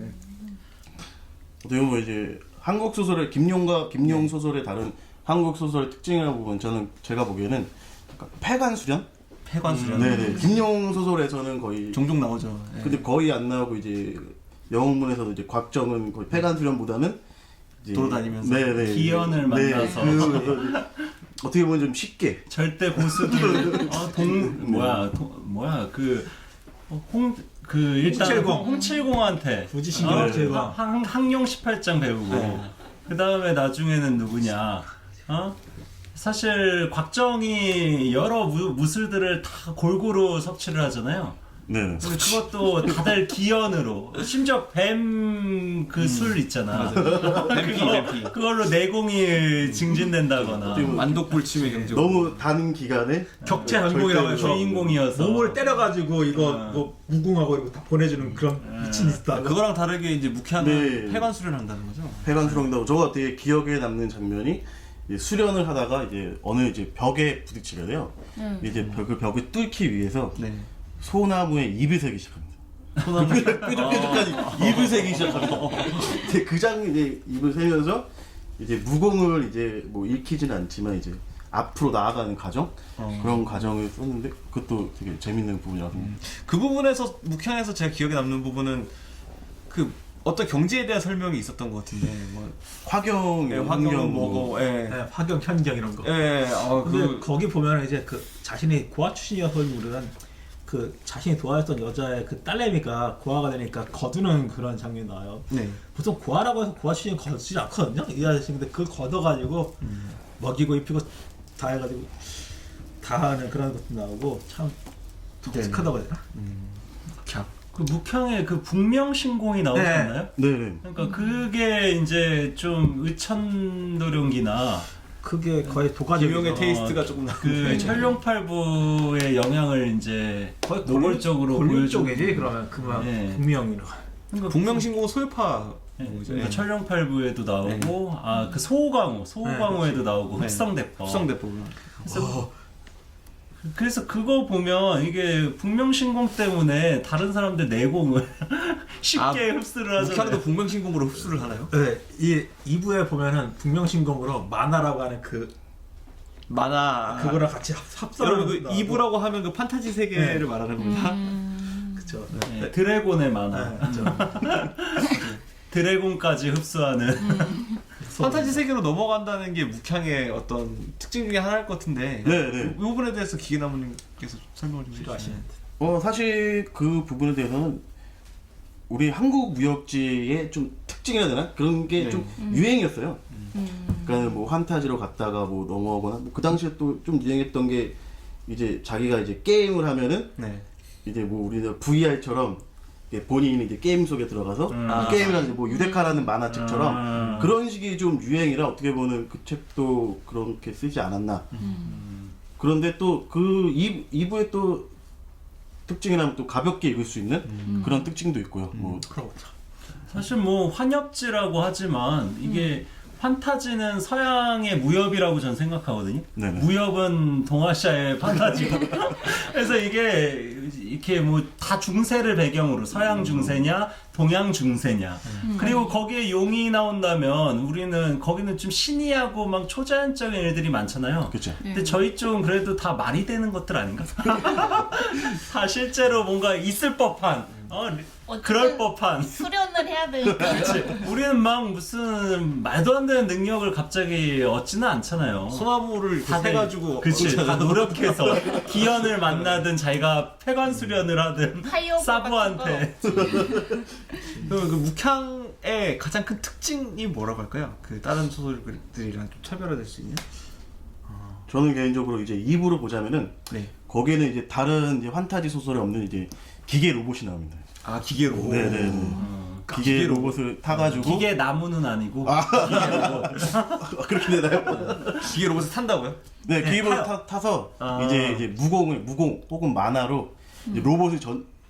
어떻게 보면 이제 한국 소설의 김용 소설의 다른 한국 소설의 특징이라고 보면 저는 제가 보기에는 약간 폐관수련? 폐관수련. 네네. 김용 소설에서는 거의 종종 나오죠. 네. 근데 거의 안 나오고 이제 영웅문에서도 이제 곽정은 거의 폐관수련보다는 이제 돌아다니면서 네네. 기연을 만나서. 어떻게 보면 좀 쉽게 절대 고수들 일단 홍칠공한테 부지신경 제거. 항용 18장 배우고 그 다음에 나중에는 누구냐? 사실 곽정이 여러 무술들을 다 골고루 섭취를 하잖아요. 네. 그것도 다들 기연으로 심지어 뱀 그 술 있잖아. 뱀피. 그걸로 내공이 증진된다거나 만독불침의 경제. 너무 단 기간에 격체 항공이라고 해서 주인공이어서 몸을 때려가지고 이거 뭐 무궁하고 이거 다 보내주는 그런 미친 있다. 그거랑 다르게 이제 묵향은 네. 폐관 수련을 한다는 거죠. 폐관 수령다고 저가 되게 기억에 남는 장면이 이제 수련을 하다가 이제 어느 이제 벽에 부딪히게 돼요. 이제 그 벽을 뚫기 위해서 네. 소나무에 잎을 새기 시작합니다. 뾰족뾰족까지 잎을 새기 시작합니다. 이제 그 장 이제 잎을 새면서 이제 무공을 이제 뭐 읽히지는 않지만 이제 앞으로 나아가는 과정 그런 과정을 썼는데 그것도 되게 재밌는 부분이라서 그 부분에서 묵향에서 제가 기억에 남는 부분은 그 어떤 경제에 대한 설명이 있었던 것 같은데 뭐 화경, 환경은 뭐고, 예, 네, 화경 현경 이런 거. 예, 근데 거기 보면 이제 그 자신이 고아 출신이어서 우리는 그 자신이 좋아했던 여자의 그 딸내미가 고아가 되니까 거두는 그런 장면이 나와요. 네, 보통 고아라고 해서 고아 출신이 거두지 않거든요. 이 아저씨 근데 그걸 걷어가지고 먹이고 입히고 다 해가지고 다 하는 그런 것도 나오고 참 독특하다고 해야 되나? 캬. 그 묵향에 그 북명신공이 나오지 네. 않나요? 네. 그러니까 그게 이제 좀 의천도룡기나 그게 거의 도가적 김용의 테이스트가 조금 나. 그 천룡팔부의 영향을 이제 거의 노골적으로 골륜 보여주고 쪽이지 그러면 그만 네. 분명이로. 그러니까 북명신공 소유파 네, 뭐죠? 그러니까 예. 천룡팔부에도 나오고 그 소호강호에도 나오고 흡성대법. 흡성대법. 그래서 그거 보면 이게 북명신공 때문에 다른 사람들 내공을 쉽게 흡수를 하잖아요. 묵향도 북명신공으로 흡수를 하나요? 네, 이 2부에 보면은 분명신공으로 만화라고 하는 그 만화. 그거랑 같이 합성을 여러분 그 이브라고 하면 그 판타지 세계를 네. 말하는 겁니다. 그쵸. 네, 드래곤의 만화. 네, 그쵸. 드래곤까지 흡수하는 판타지 세계로 넘어간다는 게 묵향의 어떤 특징 중에 하나일 것 같은데. 네. 이 부분에 대해서 기계나무님께서 설명을 좀 해주시죠. 사실 그 부분에 대해서는 우리 한국 무역지의 좀 특징이라 해야 되나? 그런 게 좀 유행이었어요. 그러니까 뭐 환타지로 갔다가 뭐 넘어오거나 그 당시에 또 좀 유행했던 게 이제 자기가 이제 게임을 하면은 네. 이제 뭐 우리가 VR처럼 본인이 이제 게임 속에 들어가서 게임을 하는 뭐 유데카라는 만화책처럼 그런 식이 좀 유행이라 어떻게 보면 그 책도 그렇게 쓰지 않았나. 그런데 또 그 2부의 또 특징이라면 또 가볍게 읽을 수 있는 그런 특징도 있고요. 뭐 그렇죠. 사실 뭐 환엽지라고 하지만 이게 판타지는 서양의 무협이라고 전 생각하거든요. 네네. 무협은 동아시아의 판타지고. 그래서 이게 이렇게 뭐 다 중세를 배경으로 서양 중세냐 동양 중세냐. 그리고 거기에 용이 나온다면 우리는 거기는 좀 신이하고 막 초자연적인 일들이 많잖아요. 그렇죠. 근데 저희 쪽은 그래도 다 말이 되는 것들 아닌가? 다 실제로 뭔가 있을 법한 그럴 법한 수련을 해야 되니까. 그렇지. 우리는 막 무슨 말도 안 되는 능력을 갑자기 얻지는 않잖아요. 소나무를 이렇게 다들, 세가지고. 그치. 다 노력해서 기연을 만나든 자기가 폐관 수련을 하든 하이오브 사부한테. 그 묵향의 가장 큰 특징이 뭐라고 할까요? 그 다른 소설들이랑 좀 차별화될 수 있는? 저는 개인적으로 이제 2부로 보자면은 네. 거기에는 이제 다른 이제 환타지 소설에 없는 이제 기계 로봇이 나옵니다. 아 기계로. 네네. 기계 로봇을 타가지고 기계 나무는 아니고 기계 로봇. 그렇게 되나요? 기계 로봇을 탄다고요? 네, 기계 로봇 타서 이제 무공 혹은 만화로 이제 로봇을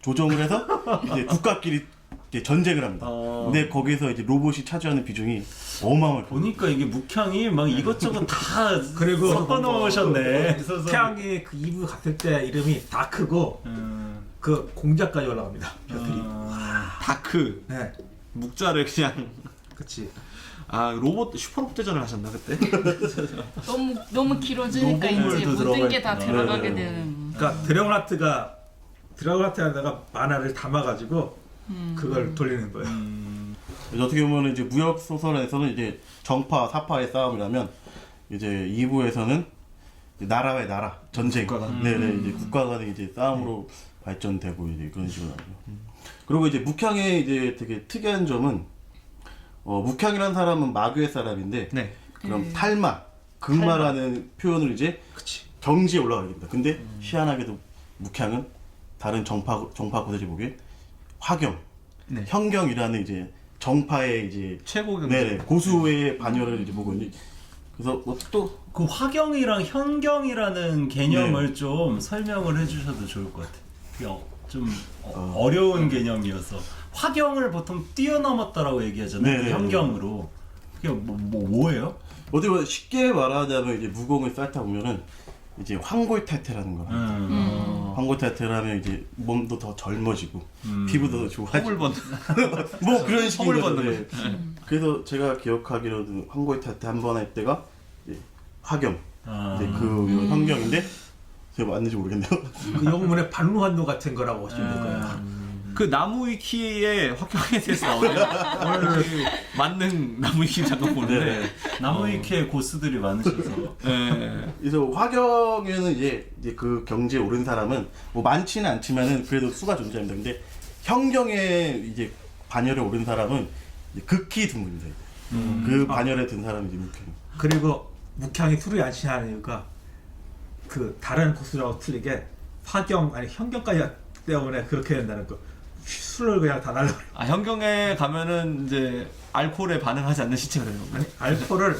조정을 해서 이제 국가끼리 이제 전쟁을 합니다. 근데 거기서 이제 로봇이 차지하는 비중이 어마어마해요. 보니까 이게 묵향이 막 이것저것 다 그리고 섞어 놓으셨네. 태양이 그 2부 갔을 때 이름이 다크고 그 공작까지 올라갑니다. 벼슬이. 다크. 네, 묵자를 그냥. 그렇지. 아 로봇 슈퍼로봇 대전을 하셨나 그때? 너무 길어지니까 이제 노동물도 모든 게 다 들어가 들어가게 있구나. 되는. 그러니까 드래곤하트에다가 만화를 담아가지고 그걸 돌리는 거예요. 그래서 어떻게 보면 이제 무협 소설에서는 이제 정파 사파의 싸움이라면 이제 2부에서는 나라의 나라 전쟁, 국가 간. 네네 이제 국가 간의 이제 싸움으로 발전되고 이제 그런 식으로 나죠. 그리고 이제 묵향의 이제 되게 특이한 점은 묵향이라는 사람은 마귀의 사람인데 네. 그럼 탈마, 극마라는 표현을 이제 경지에 올라가게 됩니다. 근데 희한하게도 묵향은 다른 정파 고대지 보기에 화경, 네. 현경이라는 이제 정파의 이제 최고 경제. 네네 고수의 반열을 이제 보고 있는. 그래서 또 그 화경이랑 현경이라는 개념을 좀 설명을 해주셔도 좋을 것 같아요. 그게 좀 어려운 개념이어서 화경을 보통 뛰어넘었다라고 얘기하잖아요. 네네. 현경으로 그게 뭐예요? 어디 보면 쉽게 말하자면 이제 무공을 쌓다 보면은 이제 황골탈퇴라는 거. 황골탈퇴라면 이제 몸도 더 젊어지고 피부도 더 좋아지고 허물번. 뭐 그런 식인 허물 거죠. 벗는 네. 그래서 제가 기억하기로는 황골탈퇴 한 번 할 때가 이제 화경, 이제 그 현경인데 제가 맞는지 모르겠네요. 그 영문의 반루환도 같은 거라고 보시면 될 거예요. 그 나무 위키의 화경에 대해서 나오네요. 오늘 그 만능 나무 위키 잠깐 보는데. 나무위키의 고수들이 많으셔서 네. 그래서 화경에는 이제 그 경지에 오른 사람은 뭐 많지는 않지만은 그래도 수가 존재합니다. 근데 현경에 이제 반열에 오른 사람은 이제 극히 드문입니다. 그 반열에 든 사람이 이제 묵향. 그리고 묵향이 술을 안 취하는 이유가 그 다른 고수라고 틀리게 화경 아니 현경까지 때문에 그렇게 된다는 거. 술을 그냥 다 날려. 아, 현경에 가면은 이제 알코올에 반응하지 않는 시체가 되는 거예요. 아니 알코올을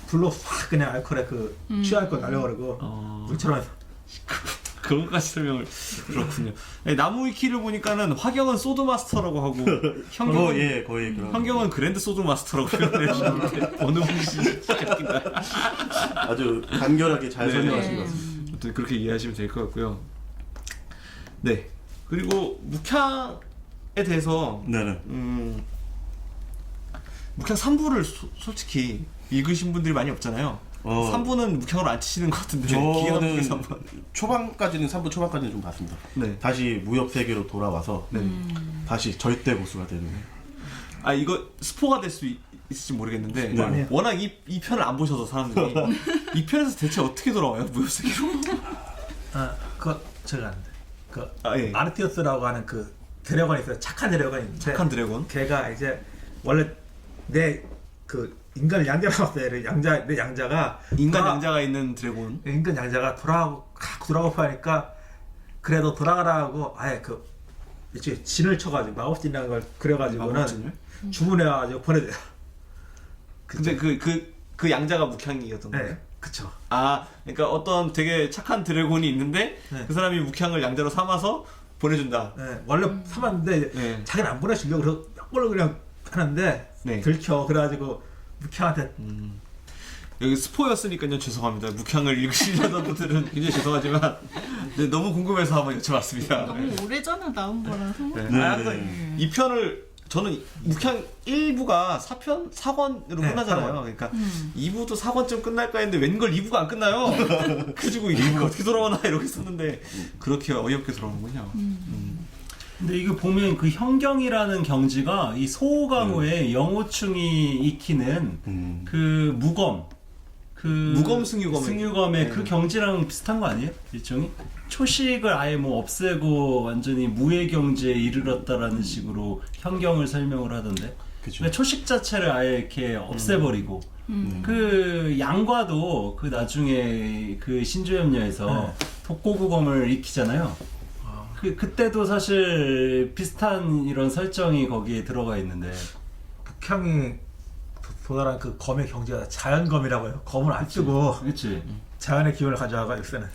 불로 확 그냥 알코올에 그 취할 거 날려버리고 물처럼 해서. 그런 것까지 설명을 그렇군요. 네, 나무 위키를 보니까는 화경은 소드 마스터라고 하고 현경은 예, 거의 그런. 현경은 그랜드 소드 마스터라고 표현해 주는데 어느 분이신지 웃긴다. 아주 간결하게 잘 네. 설명하신 것 같습니다. 아무튼 그렇게 이해하시면 될 것 같고요. 네. 그리고 묵향에 대해서 네네. 묵향 3부를 솔직히 읽으신 분들이 많이 없잖아요. 3부는 묵향으로 안 치시는 것 같은데 기계나 저는 묵에서 한번. 초반까지는 3부 초반까지는 좀 봤습니다. 네. 다시 무협 세계로 돌아와서 다시 절대 고수가 되는. 아 이거 스포가 될 수 있을지 모르겠는데 네. 워낙 이 편을 안 보셔서 사람들이 이 편에서 대체 어떻게 돌아와요 무협 세계로? 아, 그거 제가 아는데. 그 예. 아르티오스라고 하는 그 드래곤이 있어요. 착한 드래곤이 있는데 착한 드래곤. 걔가 이제 원래 내 그 인간을 양자라고 했어요. 내 양자가 인간 양자가 있는 드래곤. 인간 양자가 돌아가고 하니까 그래도 돌아가라고 아예 그 이제 진을 쳐가지고 마법진이라는 걸 그려가지고는 마법진을? 주문해가지고 보내줘요. 근데 그 양자가 묵향이었던 거예요. 네, 그쵸. 아, 그러니까 어떤 되게 착한 드래곤이 있는데 네. 그 사람이 묵향을 양자로 삼아서 보내준다. 네, 원래 삼았는데 네. 자기는 안 보내주려고 그래서 몇 걸로 그냥 하는데 네. 들켜 그래가지고 묵향한테 여기 스포였으니까요 죄송합니다. 묵향을 읽으시려던 분들은 굉장히 죄송하지만 네, 너무 궁금해서 한번 여쭤봤습니다. 너무 오래전에 나온 거라서. 네. 네. 아, 이 편을 저는 묵향 1부가 4권으로 네, 끝나잖아요. 4권. 그러니까 2부도 4권쯤 끝날까 했는데 웬걸 2부가 안 끝나요. 그래가지고 이게 어떻게 돌아오나 이러고 있었는데 그렇게 어이없게 돌아오는군요. 근데 이거 보면 그 현경이라는 경지가 이 소호강호에 영호충이 익히는 그 무검 무검 승유검의 승유검의 그 경지랑 비슷한 거 아니에요? 일종이 초식을 아예 뭐 없애고 완전히 무의 경지에 이르렀다라는 식으로 현경을 설명을 하던데. 그죠. 그러니까 초식 자체를 아예 이렇게 없애버리고 그 양과도 그 나중에 그 신주엽녀에서 독고구검을 익히잖아요. 그때도 사실 비슷한 이런 설정이 거기에 들어가 있는데 묵향이 도달한 그 검의 경지가 자연검이라고 해요. 검을 안 쓰고 그렇지. 자연의 기운을 가져와가 요새는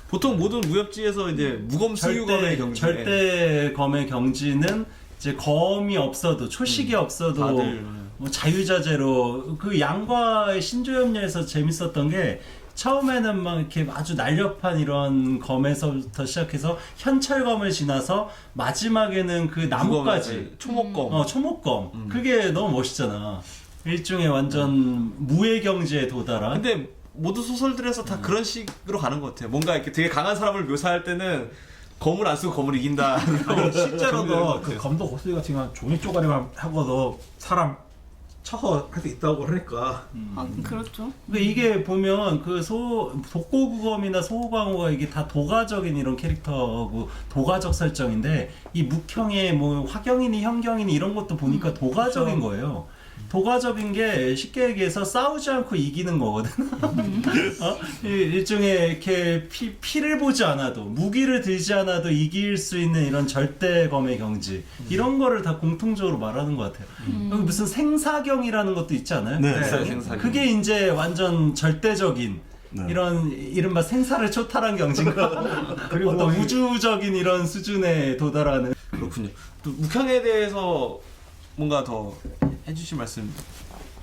보통 모든 무협지에서 이제 무검 승유검의 경지 절대 검의 경지는 이제 검이 없어도 초식이 없어도 다들 뭐 자유자재로 그 양과의 신조협녀에서 재밌었던 게 처음에는 막 이렇게 아주 날렵한 이런 검에서부터 시작해서 현철검을 지나서 마지막에는 그 나무까지 초목검. 초목검 그게 너무 멋있잖아. 일종의 완전 무의 경지에 도달한. 근데 모두 소설들에서 다 그런 식으로 가는 것 같아요. 뭔가 이렇게 되게 강한 사람을 묘사할 때는 검을 안 쓰고 검을 이긴다. 실제로도 그 검도 고수리 같은 경우는 종이 쪼가리만 하고도 사람 처할 수 있다고 그러니까 그렇죠. 근데 이게 보면 그 독고구검이나 소호광호가 이게 다 도가적인 이런 캐릭터고 도가적 설정인데 이 묵형의 뭐 화경이니 현경이니 이런 것도 보니까 도가적인 거예요. 도가적인 게 쉽게 얘기해서 싸우지 않고 이기는 거거든. 일종의 이렇게 피를 보지 않아도 무기를 들지 않아도 이길 수 있는 이런 절대검의 경지 이런 거를 다 공통적으로 말하는 것 같아요. 여기 무슨 생사경이라는 것도 있지 않아요? 네, 생사경. 그게 이제 완전 절대적인 이런 이른바 생사를 초탈한 경지인가? 그리고 어떤 우주적인 이런 수준에 도달하는. 그렇군요. 또 묵향에 대해서 뭔가 더 해주실 말씀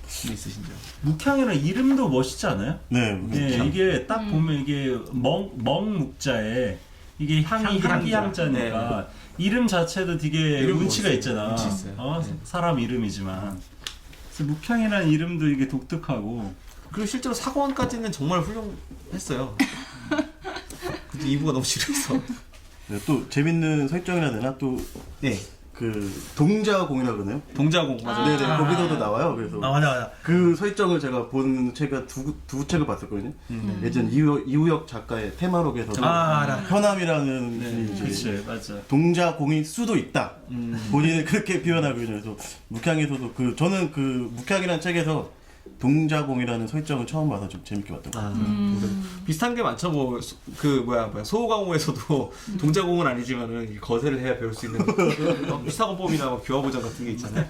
있으신지요? 묵향이라는 이름도 멋있지 않아요? 네. 예, 이게 딱 보면 이게 멍묵자에 이게 향이 향자니까 이름 자체도 되게 이름 운치가 멋있어요. 있잖아. 운치 있어요. 네. 사람 이름이지만. 그래서 묵향이라는 이름도 이게 독특하고. 그리고 실제로 사고원까지는 정말 훌륭했어요. 근데 2부가 너무 지루해서. 네, 또 재밌는 설정이라 해야 되나? 또 네. 그 동자공이라 그러네요. 동자공 맞아요. 네네 거기서도 나와요. 그래서 맞아. 그 설정을 제가 본 책을 두 책을 봤었거든요. 예전 이우혁 작가의 테마록에서도 현암이라는 분이 이제 그치, 맞아. 동자공일 수도 있다. 본인은 그렇게 표현하고 있는 그래서 묵향에서도 저는 그 묵향이라는 책에서 동자공이라는 설정을 처음 봐서 좀 재밌게 봤던 것 같아요. 비슷한 게 많죠. 뭐 소호강호에서도 동자공은 아니지만은 거세를 해야 배울 수 있는 피사건법이나 뭐 규화보전 같은 게 있잖아요.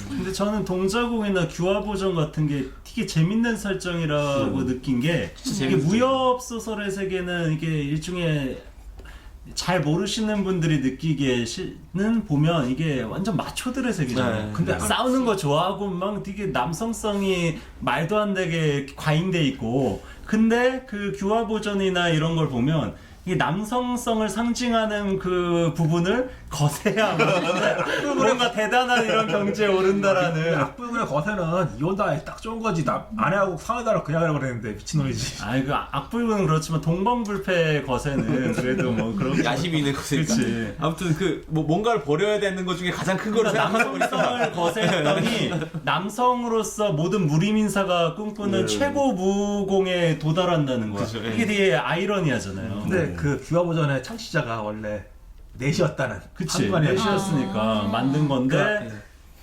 근데 저는 동자공이나 규화보전 같은 게 되게 재밌는 설정이라고 느낀 게 이게 무협 소설의 세계는 이게 일종의 잘 모르시는 분들이 느끼기에는 보면 이게 완전 마초들의 세계잖아요. 네. 근데 싸우는 거 좋아하고 막 되게 남성성이 말도 안 되게 과잉돼 있고 근데 그 규화보전이나 이런 걸 보면 이 남성성을 상징하는 그 부분을 거세야 뭔가 대단한 이런 경지에 오른다라는. 악불군의 거세는 이혼당에 딱 좋은 거지. 아내하고 상하다라 그냥 하라고 그랬는데 미친놈이지. 아이 그 악불군은 그렇지만 동방불패 거세는 그래도 뭐 그런 야심이 있는 거니까. 그치. 아무튼 뭐 뭔가를 버려야 되는 것 중에 가장 큰 거로 생각하고 남성성을 거세했더니 남성으로서 모든 무림인사가 꿈꾸는 최고 무공에 도달한다는 거야. 그쵸, 예. 이게 되게 아이러니하잖아요. 근데 그 규화보전의 창시자가 원래 넷이었다는. 그치. 한관이 넷이었으니까 만든 건데 네.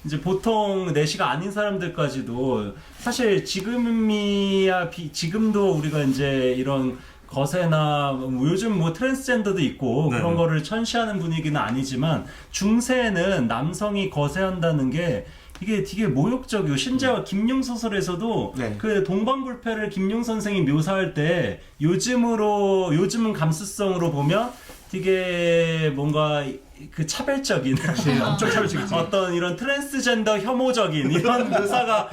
이제 보통 넷이가 아닌 사람들까지도 사실 지금도 우리가 이제 이런 거세나 뭐 요즘 뭐 트랜스젠더도 있고 네. 그런 거를 천시하는 분위기는 아니지만 중세는 남성이 거세한다는 게 이게 되게 모욕적이고 심지어 김용 소설에서도 네. 그 동방불패를 김용 선생이 묘사할 때 요즘은 감수성으로 보면 되게 뭔가 그 차별적인 엄청 차별적이지. 어떤 이런 트랜스젠더 혐오적인 이런 묘사가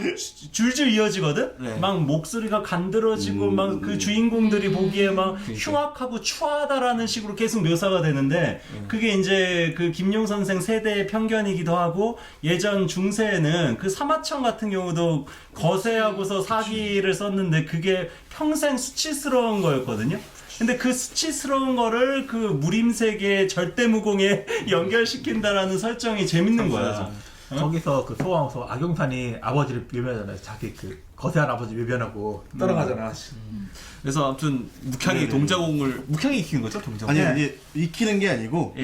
줄줄 이어지거든. 네. 막 목소리가 간드러지고 막 그 주인공들이 보기에 막 흉악하고 추하다라는 식으로 계속 묘사가 되는데 그게 이제 그 김용 선생 세대의 편견이기도 하고 예전 중세에는 그 사마천 같은 경우도 거세하고서 사기를 썼는데 그게 평생 수치스러운 거였거든요. 근데 그 수치스러운 거를 그 무림세계 절대무공에 연결시킨다라는 설정이 재밌는 거야. 거기서 그 소왕서 악용산이 아버지를 묘변하잖아요. 자기 그 거세한 아버지 묘변하고 따라가잖아. 그래서 아무튼 묵향이 동자공을 묵향이 익히는 거죠, 동자공. 아니 이제 익히는 게 아니고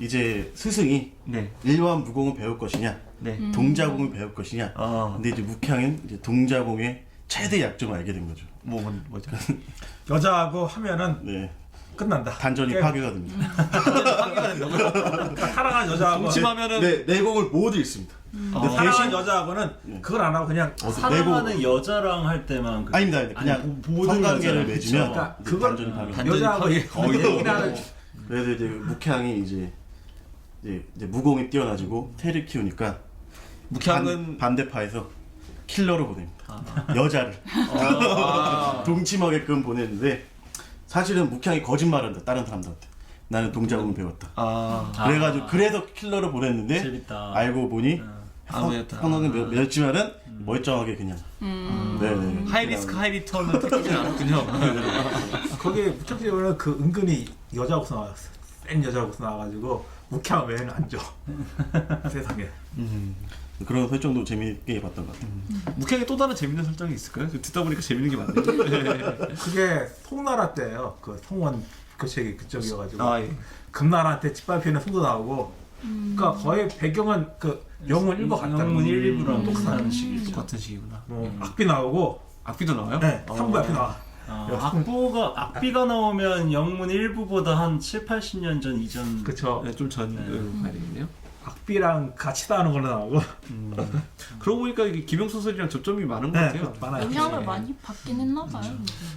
이제 스승이 네. 일반 무공을 배울 것이냐, 네. 동자공을 배울 것이냐. 근데 이제 묵향은 이제 동자공의 최대 약점을 알게 된 거죠. 뭐죠? 여자하고 하면은 네. 끝난다. 단전이 파괴가 됩니다. 파괴가 된다고요? 그러니까 사랑하는 여자하고 동침하면은 네, 내공을 모두 잃습니다. 근데 사랑하는 여자하고는 그걸 안 하고 그냥 사랑하는 여자랑 할 때만 그 아닙니다. 그냥 성관계를 맺으면 그러니까 이제 그걸 단전이 파괴. 단전이 여자하고 거의 얘기를 그래서 이제 묵향이 이제 무공이 뛰어나지고 태를 키우니까 묵향은 반대파에서 킬러로 보냅니다. 여자를 동침하게끔 보냈는데 사실은 묵향이 거짓말한다. 다른 사람들한테 나는 동자공을 배웠다. 그래가지고 그래서 킬러를 보냈는데 재밌다. 알고 보니 아무였다. 성광은 맺었지만은 멀쩡하게 그냥 네. 하이리스크 하이리턴은 택하지 않았군요. 거기에 묵향지는 그 은근히 여자하고서 나왔어. 센 여자하고서 나와가지고 묵향 외에는 안 줘. 세상에. 그런 설정도 재미있게 봤던 것 같아요. 묵향에 또 다른 재밌는 설정이 있을까요? 듣다 보니까 재밌는 게 많네요. 그게 송나라 때예요. 그 송원 교책이 그쪽이어가지고 아, 예. 금나라한테 짓밟히는 송도 나오고. 그러니까 거의 배경은 그 영문 1부 같다. 영문 1, 2부랑 똑같은 똑같은 식이죠. 똑같은 식이구나. 악비 나오고 악비도 나와요? 네, 3부 앞에 나와. 악비가 나오면 영문 1부보다 한 7, 80년 전 이전. 그쵸. 네, 좀 전으로 가야 되겠네요. 악비랑 같이 따는 걸로 나오고. 그러고 보니까 이게 김영소설이랑 접점이 많은 것 네, 같아요. 많아요. 영향을 많이 받긴 했나 봐요.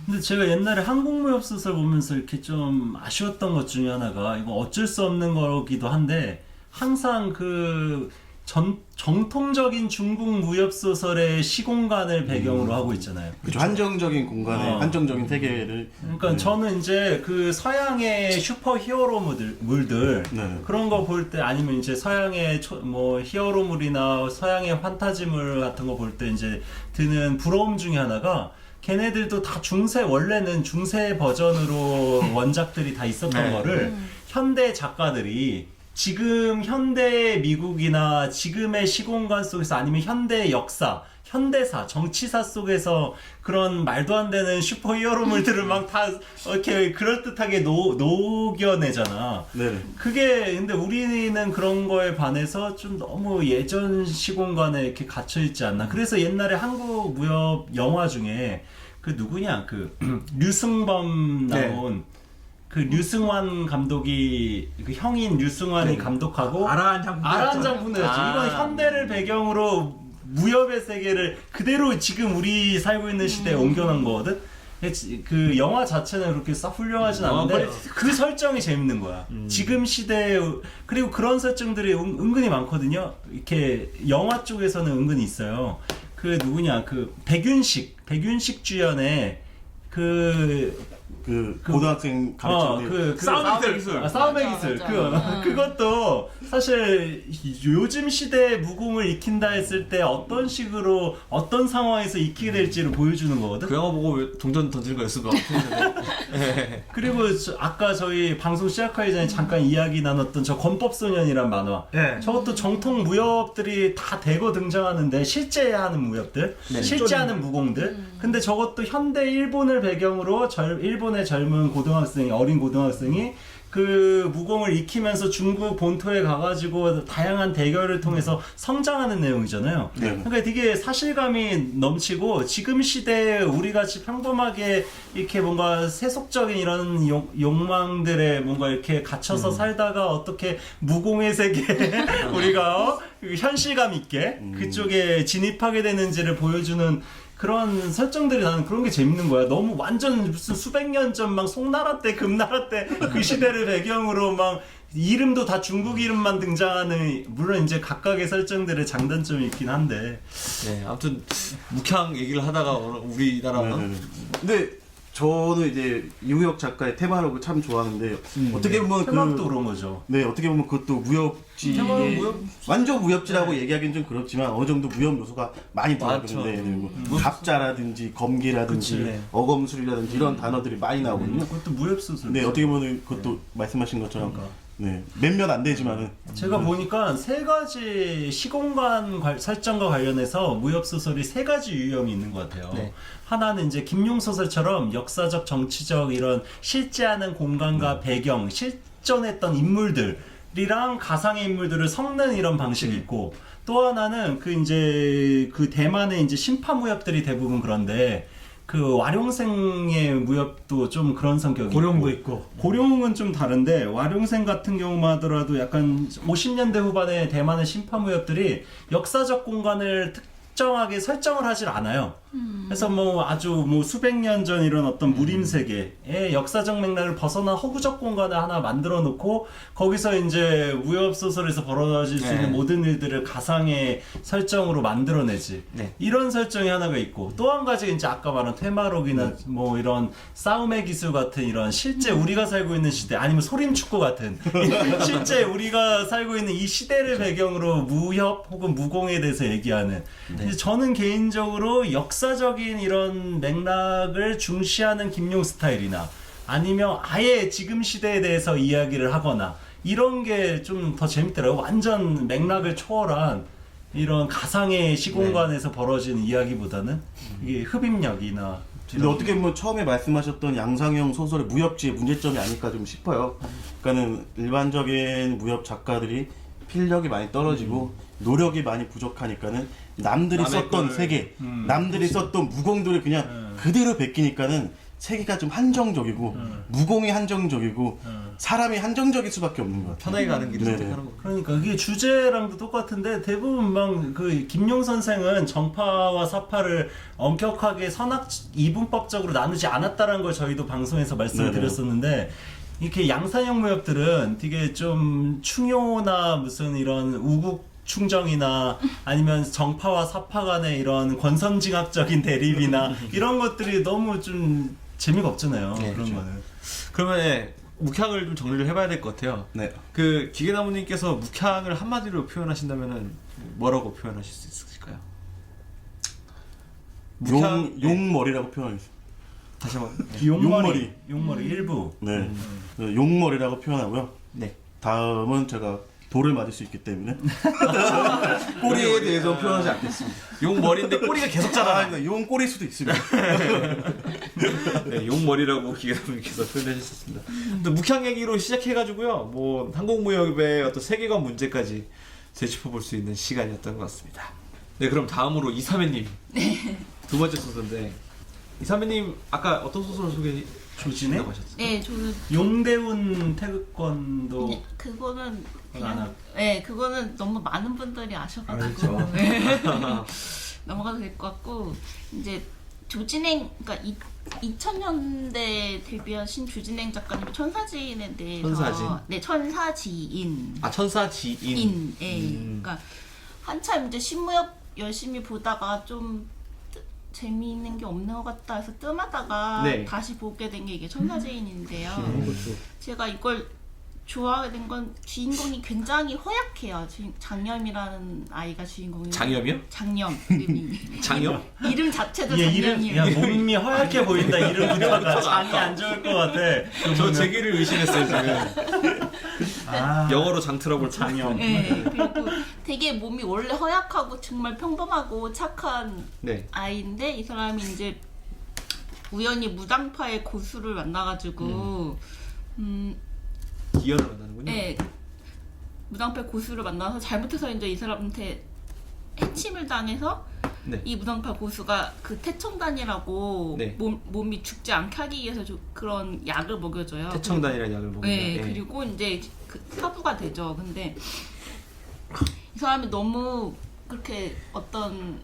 근데 제가 옛날에 한국무협 소설 보면서 이렇게 좀 아쉬웠던 것 중에 하나가, 이거 어쩔 수 없는 거기도 한데, 항상 그 정통적인 중국 무협 소설의 시공간을 배경으로 하고 있잖아요. 그렇죠. 한정적인 공간에 한정적인 세계를. 그러니까 저는 이제 그 서양의 슈퍼 히어로물들 네. 그런 거 볼 때, 아니면 이제 서양의 뭐 히어로물이나 서양의 판타지물 같은 거 볼 때 이제 드는 부러움 중에 하나가, 걔네들도 다 원래는 중세 버전으로 원작들이 다 있었던 네. 거를 현대 작가들이 지금 현대 미국이나 지금의 시공간 속에서, 아니면 현대 역사, 현대사, 정치사 속에서 그런 말도 안 되는 슈퍼 히어로물들을 막 다 이렇게 그럴듯하게 녹여내잖아. 네. 그게 근데 우리는 그런 거에 반해서 좀 너무 예전 시공간에 이렇게 갇혀 있지 않나. 그래서 옛날에 한국 무협 영화 중에 그 누구냐, 그 류승범 나온 그 류승환 감독이, 그 형인 류승환이 감독하고 아라한 장군이었죠. 이건 현대를 배경으로 무협의 세계를 그대로 지금 우리 살고 있는 시대에 옮겨놓은 거거든. 그 영화 자체는 그렇게 싹 훌륭하진 않은데 그 설정이 재밌는 거야. 지금 시대에. 그리고 그런 설정들이 은근히 많거든요. 이렇게 영화 쪽에서는 은근히 있어요. 그 누구냐, 그 백윤식 주연의 고등학생 가르치는 싸움의 기술. 싸움의 맞아, 기술. 맞아. 그것도 사실 요즘 시대의 무공을 익힌다 했을 때 어떤 식으로, 어떤 상황에서 익히게 될지를 보여주는 거거든. 그 영화 보고 왜 동전 던지는 거였어? 그리고 아까 저희 방송 시작하기 전에 잠깐 이야기 나눴던 저 권법소년이란 만화. 네. 저것도 정통 무협들이 다 대거 등장하는데, 실제 하는 무협들, 실제 하는 무공들. 근데 저것도 현대 일본을 배경으로 일본의 젊은 어린 고등학생이 그 무공을 익히면서 중국 본토에 가가지고 다양한 대결을 통해서 성장하는 내용이잖아요. 네. 그러니까 되게 사실감이 넘치고, 지금 시대에 우리같이 평범하게 이렇게 뭔가 세속적인 이런 욕망들에 뭔가 이렇게 갇혀서 살다가 어떻게 무공의 세계에 우리가 현실감 있게 그쪽에 진입하게 되는지를 보여주는 그런 설정들이, 나는 그런 게 재밌는 거야. 너무 완전 무슨 수백 년 전 막 송나라 때, 금나라 때 그 시대를 배경으로 막 이름도 다 중국 이름만 등장하는, 물론 이제 각각의 설정들의 장단점이 있긴 한데. 네, 아무튼 묵향 얘기를 하다가 우리나라 근데 저는 이제 이우혁 작가의 테마록을 참 좋아하는데 어떻게 보면 테마도 그런 거죠. 네, 어떻게 보면 그것도 무협지, 완전 무협지라고 얘기하기는 좀 그렇지만 어느 정도 무협 요소가 많이 들어가는데, 갑자라든지 검기라든지 그치. 어검술이라든지 이런 단어들이 많이 나오거든요. 그것도 무협소설. 네, 어떻게 보면 그것도 말씀하신 것처럼 네, 몇몇 안 되지만은 제가 보니까 세 가지 시공간 설정과 관련해서 무협 소설이 세 가지 유형이 있는 것 같아요. 네. 하나는 이제 김용 소설처럼 역사적, 정치적 이런 실제하는 공간과 배경, 실존했던 인물들이랑 가상의 인물들을 섞는 이런 방식이 있고, 또 하나는 그 대만의 이제 신파 무협들이 대부분 그런데, 그 와룡생의 무협도 좀 그런 성격이 고령도 있고. 고령은 좀 다른데, 와룡생 같은 경우만 하더라도 약간 50년대 후반에 대만의 신파 무협들이 역사적 공간을 특정하게 설정을 하질 않아요. 그래서 뭐 아주 뭐 수백 년 전 이런 어떤 무림 세계의 역사적 맥락을 벗어난 허구적 공간을 하나 만들어 놓고, 거기서 이제 무협 소설에서 벌어질 수 있는 모든 일들을 가상의 설정으로 만들어내지. 이런 설정이 하나가 있고, 또 한 가지 이제 아까 말한 테마록이나 뭐 이런 싸움의 기술 같은 이런 실제 우리가 살고 있는 시대, 아니면 소림축구 같은 실제 우리가 살고 있는 이 시대를 배경으로 무협 혹은 무공에 대해서 얘기하는. 저는 개인적으로 역사적인 이런 맥락을 중시하는 김용 스타일이나, 아니면 아예 지금 시대에 대해서 이야기를 하거나, 이런 게 좀 더 재밌더라고요. 완전 맥락을 초월한 이런 가상의 시공간에서 벌어지는 이야기보다는 이게 흡입력이나 근데 어떻게 보면 처음에 말씀하셨던 양상형 소설의 무협지의 문제점이 아닐까 좀 싶어요. 그러니까는 일반적인 무협 작가들이 필력이 많이 떨어지고 노력이 많이 부족하니까는 남들이 남의 썼던 걸- 세계, 남들이 썼던 무공들을 그냥 그대로 베끼니까는 세계가 좀 한정적이고 무공이 한정적이고 사람이 한정적일 수밖에 없는 것 같아요. 편하게 가는 길을 네네. 선택하는 거. 그러니까 그게 주제랑도 똑같은데 대부분 막 그 김용 선생은 정파와 사파를 엄격하게 선악 이분법적으로 나누지 않았다라는 걸 저희도 방송에서 말씀을 네네. 드렸었는데 이렇게 양산형 무협들은 되게 좀 충효나 무슨 이런 우국 충정이나 아니면 정파와 사파 간의 이런 권선징악적인 대립이나 이런 것들이 너무 좀 재미가 없잖아요. 네, 그런 그렇죠. 거는. 그러면 묵향을 좀 정리를 해봐야 될 것 같아요. 네. 그 기계나무님께서 묵향을 한마디로 표현하신다면은 뭐라고 표현하실 수 있을까요? 용머리라고 표현하겠습니다. 다시 한번. 용머리 일부. 네. 용머리라고 표현하고요. 네. 다음은 제가 돌을 맞을 수 있기 때문에 꼬리에 대해서 표현하지 않겠습니다. 용 머리인데 꼬리가 계속 자라. 용 꼬리일 수도 있습니다. 네, 용 머리라고 기계나무님께서 표현해 주셨습니다. 근데 묵향 얘기로 시작해가지고요. 뭐 한국무협의 어떤 세계관 문제까지 되짚어볼 수 있는 시간이었던 것 같습니다. 네, 그럼 다음으로 이삼해님. 두 번째 소설인데 이삼해님 아까 어떤 소설 소개 조진해? 하셨어요? 네, 저는 용대운 태극권도 네, 그거는 안 그냥 하고. 네, 그거는 너무 많은 분들이 아셔가지고 알죠. 네. 넘어가도 될 것 같고 이제 조진행 그러니까 2000년대 데뷔하신 조진행 작가님 천사지인에 대해서 천사진? 네, 천사지인 아 천사지인. 인, 예. 그러니까 한참 이제 신무협 열심히 보다가 좀 재미있는 게 없는 것 같다 해서 뜸하다가 네. 다시 보게 된 게 이게 천사지인인데요. 제가 이걸 좋아하게 된 건 주인공이 굉장히 허약해요. 장염이라는 아이가 주인공이에요. 장염이요? 장염 이름이. 장염? 이름 자체도 얘 이름 장염이에요. 야 몸이 허약해 보인다 이름부터가 장이 안 좋을 것 같아. 저 제기를 의심했어요 지금. 아, 영어로 장트러블 장염. 네, 그리고 되게 몸이 원래 허약하고 정말 평범하고 착한 네. 아이인데 이 사람이 이제 우연히 무당파의 고수를 만나가지고 기여를 만나는군요. 네, 무당파 고수를 만나서 잘못해서 이제 이 사람한테 해침을 당해서 네. 이 무당파 고수가 그 태청단이라고 네. 몸이 죽지 않게 하기 위해서 그런 약을 먹여줘요. 태청단이라는 약을 먹는다. 네, 그리고 이제 그 사부가 되죠. 근데 이 사람이 너무 그렇게 어떤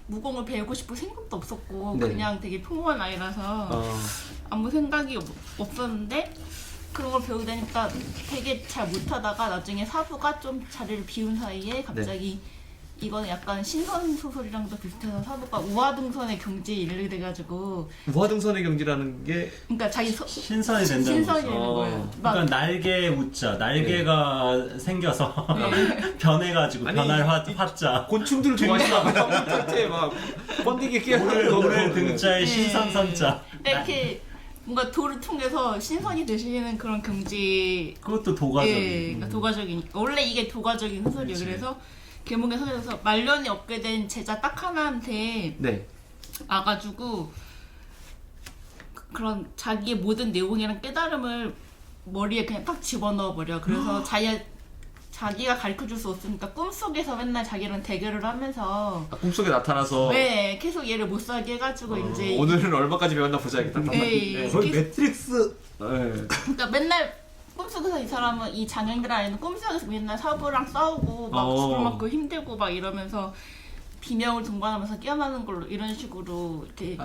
무공을 배우고 싶을 생각도 없었고 네. 그냥 되게 평범한 아이라서 아무 생각이 없었는데 그런 걸 배우게 되니까 되게 잘 못하다가 나중에 사부가 좀 자리를 비운 사이에 갑자기 이거는 약간 신선 소설이랑도 비슷해서 사부가 우화등선의 경지에 이르게 돼가지고 무화등선의 경지라는 게 그러니까 자기 신선이 된다는 신선이 거죠. 되는 거예요. 막 그러니까 날개 우자 날개가 생겨서 변해가지고 아니, 변할 화자 곤충들을 좋아하시나 봐요. 밑에 막 번데기 끼어하는 거. 오늘 등자의 네. 신선선자 이렇게 뭔가 도를 통해서 신선이 되시는 그런 경지 그것도 도가적인 예, 그러니까 도가적이니까 원래 이게 도가적인 소설이에요. 그래서 계몽의 소설에서 말년이 없게 된 제자 딱 하나한테 네. 와가지고 그런 자기의 모든 내용이랑 깨달음을 머리에 그냥 딱 집어넣어 버려. 그래서 자기가 가르쳐줄 수 없으니까 꿈속에서 맨날 자기랑 대결을 하면서 꿈속에 나타나서 네 계속 얘를 못 살게 해가지고 이제 오늘은 얼마까지 배웠나 보자겠다. 네, 거의 계속- 매트릭스 네. 그러니까 맨날 꿈속에서 이 사람은 이 장애인들 안에는 꿈속에서 맨날 사부랑 싸우고 막 죽을 만큼 힘들고 막 이러면서 비명을 동반하면서 깨어나는 걸로 이런 식으로 이렇게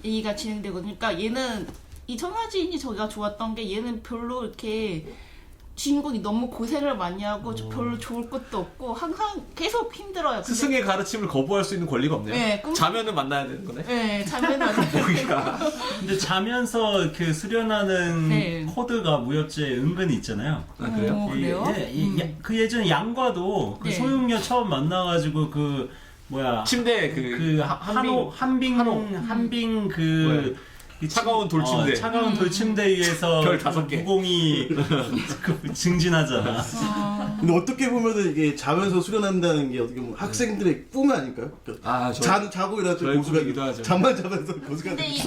얘기가 진행되거든요. 그러니까 얘는 이 천사지인이 저희가 좋았던 게 얘는 별로 이렇게 주인공이 너무 고생을 많이 하고 별로 좋을 것도 없고 항상 계속 힘들어요. 근데- 스승의 가르침을 거부할 수 있는 권리가 없네요. 네, 자면은 만나야 되는 거네. 네, 장면은 거기가. 근데 자면서 그 수련하는 네. 코드가 무협지에 은근히 있잖아요. 아, 그래요? 그래요? 그 예전에 양과도 그 네. 소용녀 처음 만나가지고 그 뭐야 침대 그 한빙 한호. 한빙 그 차가운 돌침대. 차가운 돌침대 위에서 별 5개. 무공이 증진하잖아. 근데 어떻게 보면은 이게 자면서 수련한다는 게 어떻게 보면 학생들의 꿈 아닐까요? 자고 일어날 때 저희 고수가 꿈이기도 하죠. 잠만 자면서 고수가 근데 이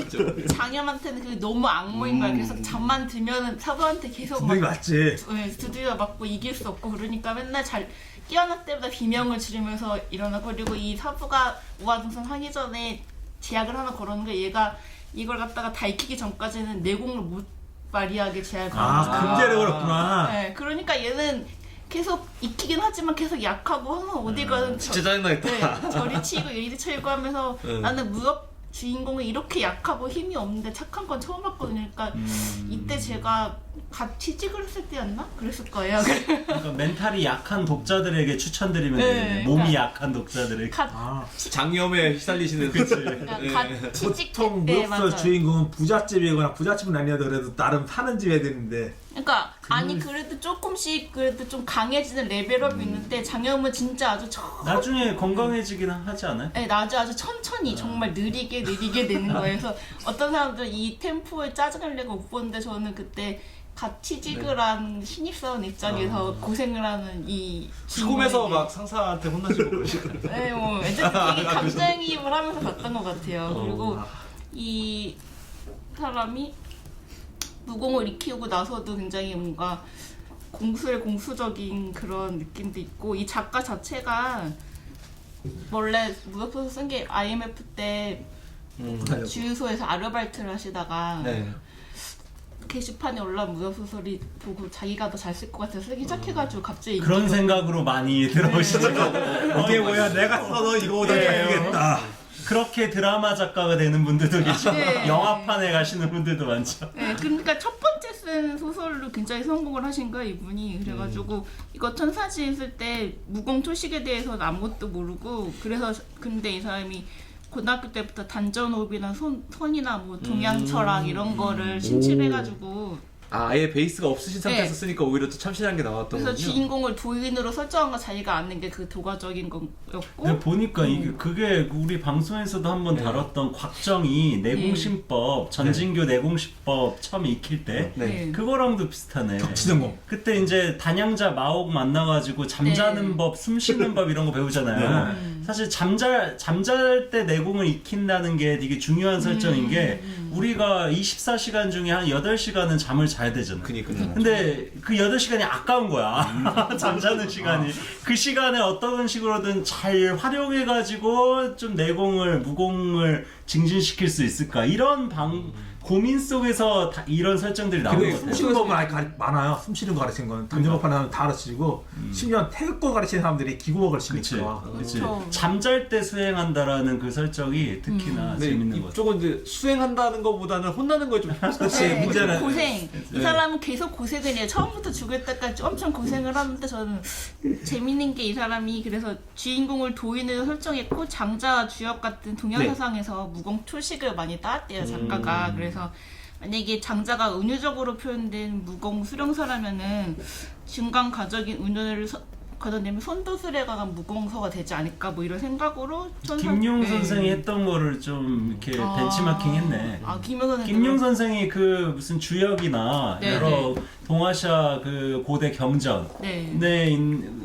장염한테는 그게 너무 악몽인 거야. 그래서 잠만 들면은 사부한테 계속 분명히 맞지. 두드려 맞고 이길 수 없고 그러니까 맨날 잘 깨어날 때마다 비명을 지르면서 일어나. 그리고 이 사부가 우아등선 하기 전에 제약을 하나 걸었는데 얘가 이걸 갖다가 다 익히기 전까지는 내공을 못 발휘하게 제약을 걸었어요. 금제를 걸었구나. 네, 그러니까 얘는 계속 익히긴 하지만 계속 약하고 항상 어디 가든 진짜 짜증나겠다. 네, 저리 치고 이리 치고 하면서 나는 무협 주인공이 이렇게 약하고 힘이 없는데 착한 건 처음 봤거든요. 그러니까 이때 제가 같이 찍을 했을 때였나? 그랬을 거예요. 그러니까 멘탈이 약한 독자들에게 추천드리면 네, 되겠네. 몸이 그러니까 약한 독자들에게. 장염에 휘날리시는 같이 찍 보통 네, 무협소 맞아요. 주인공은 부잣집이거나 부잣집은 아니어도 그래도 나름 사는 집 애들인데 그러니까 아니 그래도 조금씩 그래도 좀 강해지는 레벨업이 있는데 장염은 진짜 아주 나중에 건강해지긴 하지 않아요? 네, 아주 천천히 정말 느리게 되는 거예요. 그래서 어떤 사람들은 이 템포에 짜증을 내고 못 보는데 저는 그때 같이 찍으란 신입사원 입장에서 고생을 하는 이 수금에서 주인공에게 막 상사한테 혼나시고 그러시거든요. 네, 뭐 애들 되게 감정이입을 하면서 봤던 것 같아요. 그리고 이 사람이 무공을 익히고 나서도 굉장히 뭔가 공수적인 그런 느낌도 있고 이 작가 자체가 원래 무협소설 쓴 게 IMF 때 주유소에서 아르바이트를 하시다가 네. 게시판에 올라온 무협소설이 보고 자기가 더 잘 쓸 것 같아서 쓰기 시작해가지고 갑자기 그런 인기가 생각으로 많이 들어오시죠. 이게 뭐야 내가 써도 이거보다 잘하겠다. 그렇게 드라마 작가가 되는 분들도 계시고 네. 영화판에 가시는 분들도 많죠. 네, 그러니까 첫 번째 쓴 소설로 굉장히 성공을 하신 거예요, 이분이. 그래가지고 이거 천사지인 쓸 때 무공 초식에 대해서는 아무것도 모르고 그래서 근데 이 사람이 고등학교 때부터 단전호흡이나 선이나 뭐 동양철학 이런 거를 신칠해가지고 아예 베이스가 없으신 상태에서 네. 쓰니까 오히려 더 참신한 게 나왔던 그래서 거군요. 주인공을 도인으로 설정한 거 자기가 아는 게 그 도가적인 거였고 근데 보니까 이게 그게 우리 방송에서도 한번 다뤘던 곽정이 내공신법 전진교 내공신법 처음 익힐 때 네. 그거랑도 비슷하네. 격치전공. 그때 이제 단양자 마옥 만나가지고 잠자는 네. 법, 숨 쉬는 법 이런 거 배우잖아요. 사실 잠잘 때 내공을 익힌다는 게 되게 중요한 설정인 게 우리가 24시간 중에 한 8시간은 잠을 자야 되잖아. 그니까요. 근데 그 8시간이 아까운 거야. 잠자는 시간이. 그 시간에 어떤 식으로든 잘 활용해가지고 좀 내공을, 무공을 증진시킬 수 있을까. 이런 고민 속에서 이런 설정들이 나오는 것 그리고 같아요. 숨쉬는 법은 많아요. 숨쉬는 거 가르치는 건 단전법 하나는 다 가르치고 심지어 태극권 가르치는 사람들이 기구법 가르치니까. 그치. 그렇죠. 잠잘 때 수행한다라는 그 설정이 특히나 네, 재밌는 것 같아요. 이쪽은 이제 수행한다는 것보다는 혼나는 거에 좀 그렇지. 네, 문제는 고생. 이 사람은 계속 고생을 해요. 처음부터 죽을 때까지 엄청 고생을 하는데 저는 재밌는 게 이 사람이 그래서 주인공을 도인으로 설정했고 장자 주역 같은 동양 사상에서 무공 초식을 많이 따왔대요 작가가. 그래서 만약에 장자가 은유적으로 표현된 무공 수령사라면은 중간 가적인 운율을 걷어내면 손도술에 관한 무공서가 되지 않을까 뭐 이런 생각으로 김용 선생이 했던 거를 좀 이렇게 벤치마킹했네. 김용 선생 김용 선생이 그 무슨 주역이나 네, 여러 동아시아 그 고대 경전 네.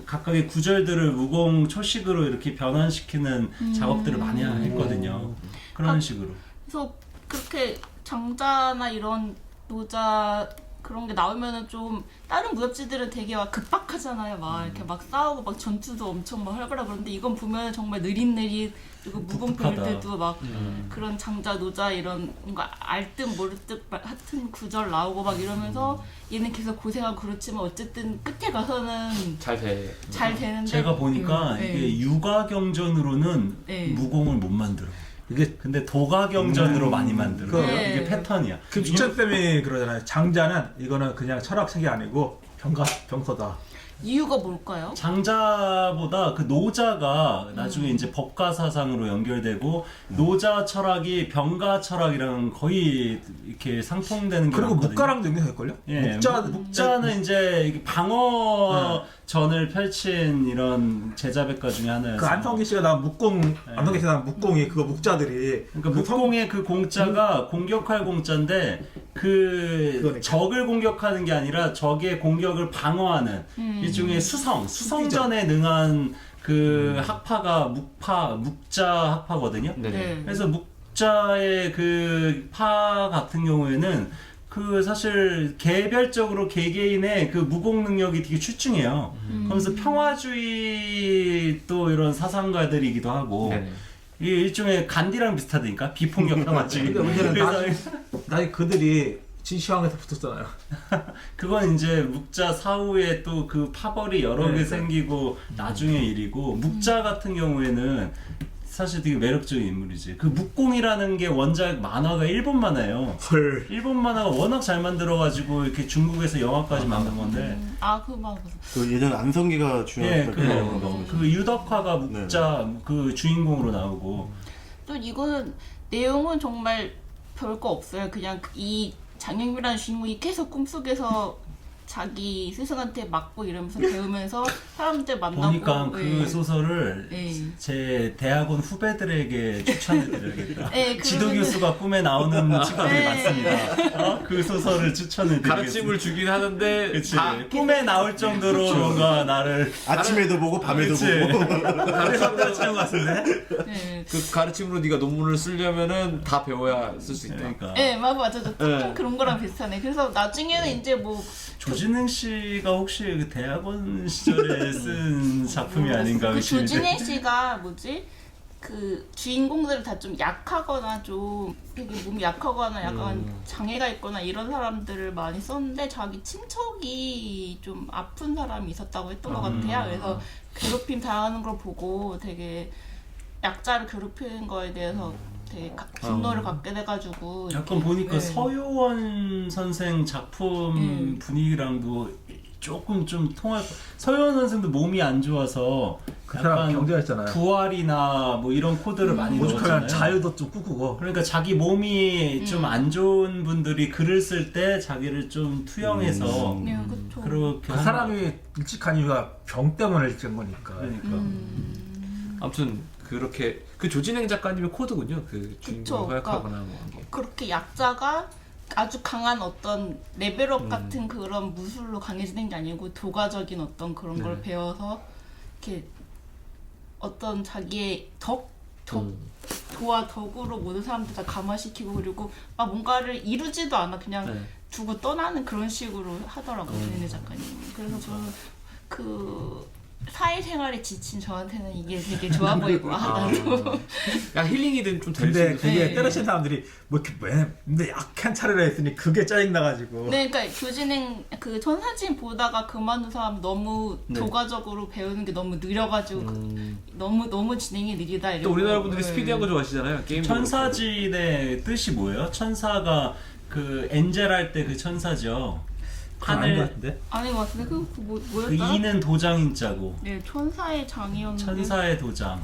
각각의 구절들을 무공 초식으로 이렇게 변환시키는 작업들을 많이 했거든요. 그런 식으로. 그래서 그렇게 장자나 이런 노자 그런 게 나오면은 좀 다른 무협지들은 되게 막 급박하잖아요. 막 이렇게 막 싸우고 막 전투도 엄청 막 활발하고 그런데 이건 보면 정말 느릿느릿 그리고 무공별들도 막 그런 장자 노자 이런 뭔가 알듯 모르듯 하여튼 구절 나오고 막 이러면서 얘는 계속 고생하고 그렇지만 어쨌든 끝에 가서는 잘 되는데 제가 보니까 이게 육아 경전으로는 무공을 못 만들어. 이게 근데 도가 경전으로 많이 만들어. 네. 이게 패턴이야. 그 주천 때문에 그러잖아요. 장자는 이거는 그냥 철학책이 아니고 병서다. 이유가 뭘까요? 장자보다 그 노자가 나중에 이제 법가 사상으로 연결되고 노자 철학이 병가 철학이랑 거의 이렇게 상통되는 게 그리고 많거든요. 묵가랑도 연결될걸요? 예, 묵자 묵자는 이제 이게 방어전을 펼친 이런 제자백가 중에 하나였어요. 그 안성기 씨가 나온 묵공 안성기 씨가 나온 묵공이 그거 묵자들이 그러니까 묵공의 그 공자가 공격할 공자인데 그 그러니까. 적을 공격하는 게 아니라 적의 공격을 방어하는 일종의 수성전에 능한 그 학파가 묵자 학파거든요. 네네. 그래서 묵자의 그 파 같은 경우에는 그 사실 개별적으로 개개인의 그 무공 능력이 되게 출중해요. 그러면서 평화주의 또 이런 사상가들이기도 하고 네네. 이 일종의 간디랑 비슷하다니까 비폭력 평화주의. 근데 문제는 그래서 나중에 그들이 진시황에서 붙었잖아요. 그건 이제 묵자 사후에 또 그 파벌이 여러 개 생기고 나중의 일이고 묵자 같은 경우에는 사실 되게 매력적인 인물이지. 그 묵공이라는 게 원작 만화가 일본 만화예요. 헐. 일본 만화가 워낙 잘 만들어가지고 이렇게 중국에서 영화까지 만든 건데. 그거 맞아. 그 예전 안성기가 예, 주연했던 그 유덕화가 묵자 그 주인공으로 나오고. 또 이거는 내용은 정말 별거 없어요. 그냥 이 장영미라는 주인공이 계속 꿈속에서 자기 스승한테 맞고 이러면서 배우면서 사람들 만나고 보니까 그 예. 소설을 예. 제 대학원 후배들에게 추천해드려야겠다. 예, 지도 그러면은- 교수가 꿈에 나오는 친구들이 예. 많습니다. 그 소설을 추천해드리겠습니다. 가르침을 주긴 하는데 그치. 다 꿈에 나올 정도로 뭔가 나를 아침에도 보고 밤에도 그치. 보고 다른 것 같은데? 예. 그 가르침으로 네가 논문을 쓰려면은 다 배워야 쓸 수 있다. 그러니까 예, 맞아. 좀 예. 그런 거랑 비슷하네. 그래서 나중에는 이제 뭐 조진행 씨가 혹시 그 대학원 시절에 쓴 작품이 아닌가 그 의심이 조진혜 씨가 뭐지? 그 주인공들을 다 좀 약하거나 좀 되게 몸이 약하거나 약간 장애가 있거나 이런 사람들을 많이 썼는데 자기 친척이 좀 아픈 사람이 있었다고 했던 것 같아요. 그래서 괴롭힘 당하는 걸 보고 되게 약자를 괴롭히는 거에 대해서 되게 분노를 갖게 돼가지고 약간 이렇게, 보니까 예. 서효원 선생 작품 분위기랑도 조금 좀 통할. 서효원 선생도 몸이 안 좋아서 그 사람 약간 경제했잖아요. 부활이나 뭐 이런 코드를 많이 오죽하면 넣었잖아요. 자유도 좀 꾸꾸고. 그러니까 자기 몸이 좀 안 좋은 분들이 글을 쓸 때 자기를 좀 투영해서 네, 그쵸. 그렇게 그 하는 사람이 일찍한 이유가 병 때문에 일찍한 거니까. 그러니까 아무튼 그렇게 그 조진행 작가님의 코드군요. 그 주인공을 그러니까 허약하거나 뭐 한 게. 그렇게 약자가 아주 강한 어떤 레벨업 같은 그런 무술로 강해지는 게 아니고 도가적인 어떤 그런 걸 배워서 이렇게 어떤 자기의 도와 덕으로 모든 사람들 다 감화시키고 그리고 막 뭔가를 이루지도 않아 그냥 두고 떠나는 그런 식으로 하더라고요. 조진혜 작가님. 그래서 저는 그 사회생활에 지친 저한테는 이게 되게 좋아 보이고 나도 약 힐링이든 좀 될 수 근데 있는. 그게 네. 때려친 사람들이 뭐 이렇게 근데 약한 차례라 했으니 그게 짜증나가지고. 네, 그러니까 조진행 그 천사진 보다가 그만둔 사람 너무 도가적으로 배우는 게 너무 느려가지고 너무 진행이 느리다 이러고. 또 우리나라 분들이 네. 스피디한 거 좋아하시잖아요. 게임. 천사진의 뜻이 뭐예요? 천사가 그 엔젤 할 때 그 천사죠. 그건 아닌 것 하늘 같은데. 아닌 것 같은데 그 그 뭐였더라? 이는 도장인자고 네, 천사의 장이었는데. 천사의 도장.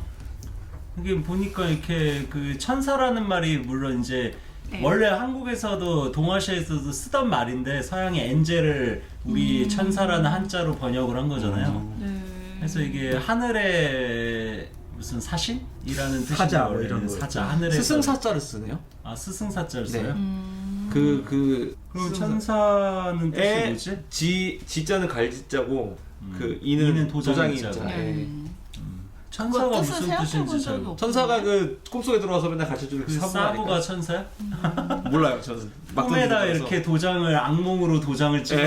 이게 보니까 이렇게 그 천사라는 말이 물론 이제 네. 원래 한국에서도 동아시아에서도 쓰던 말인데 서양의 엔젤을 우리 천사라는 한자로 번역을 한 거잖아요. 네. 그래서 이게 하늘의 무슨 사신이라는 뜻이 사자 뭐 이런 거. 사자 하늘의 스승사자를 쓰네요. 아 스승사자를 네. 써요? 그 그럼 천사는 뜻이 에 뭐지? 지자는 갈지자고 그 이는 이는 도장인자고. 도장인자. 네. 천사가 그거 무슨 뜻을 생각해본 뜻인지 잘 적이 모르- 없어요. 천사가 그 꿈속에 들어와서 맨날 가르쳐주는 그 사부 사부가 아닐까요? 천사야? 몰라요. 저는 막 꿈에다 던지는 이렇게 도장을 악몽으로 도장을 찍어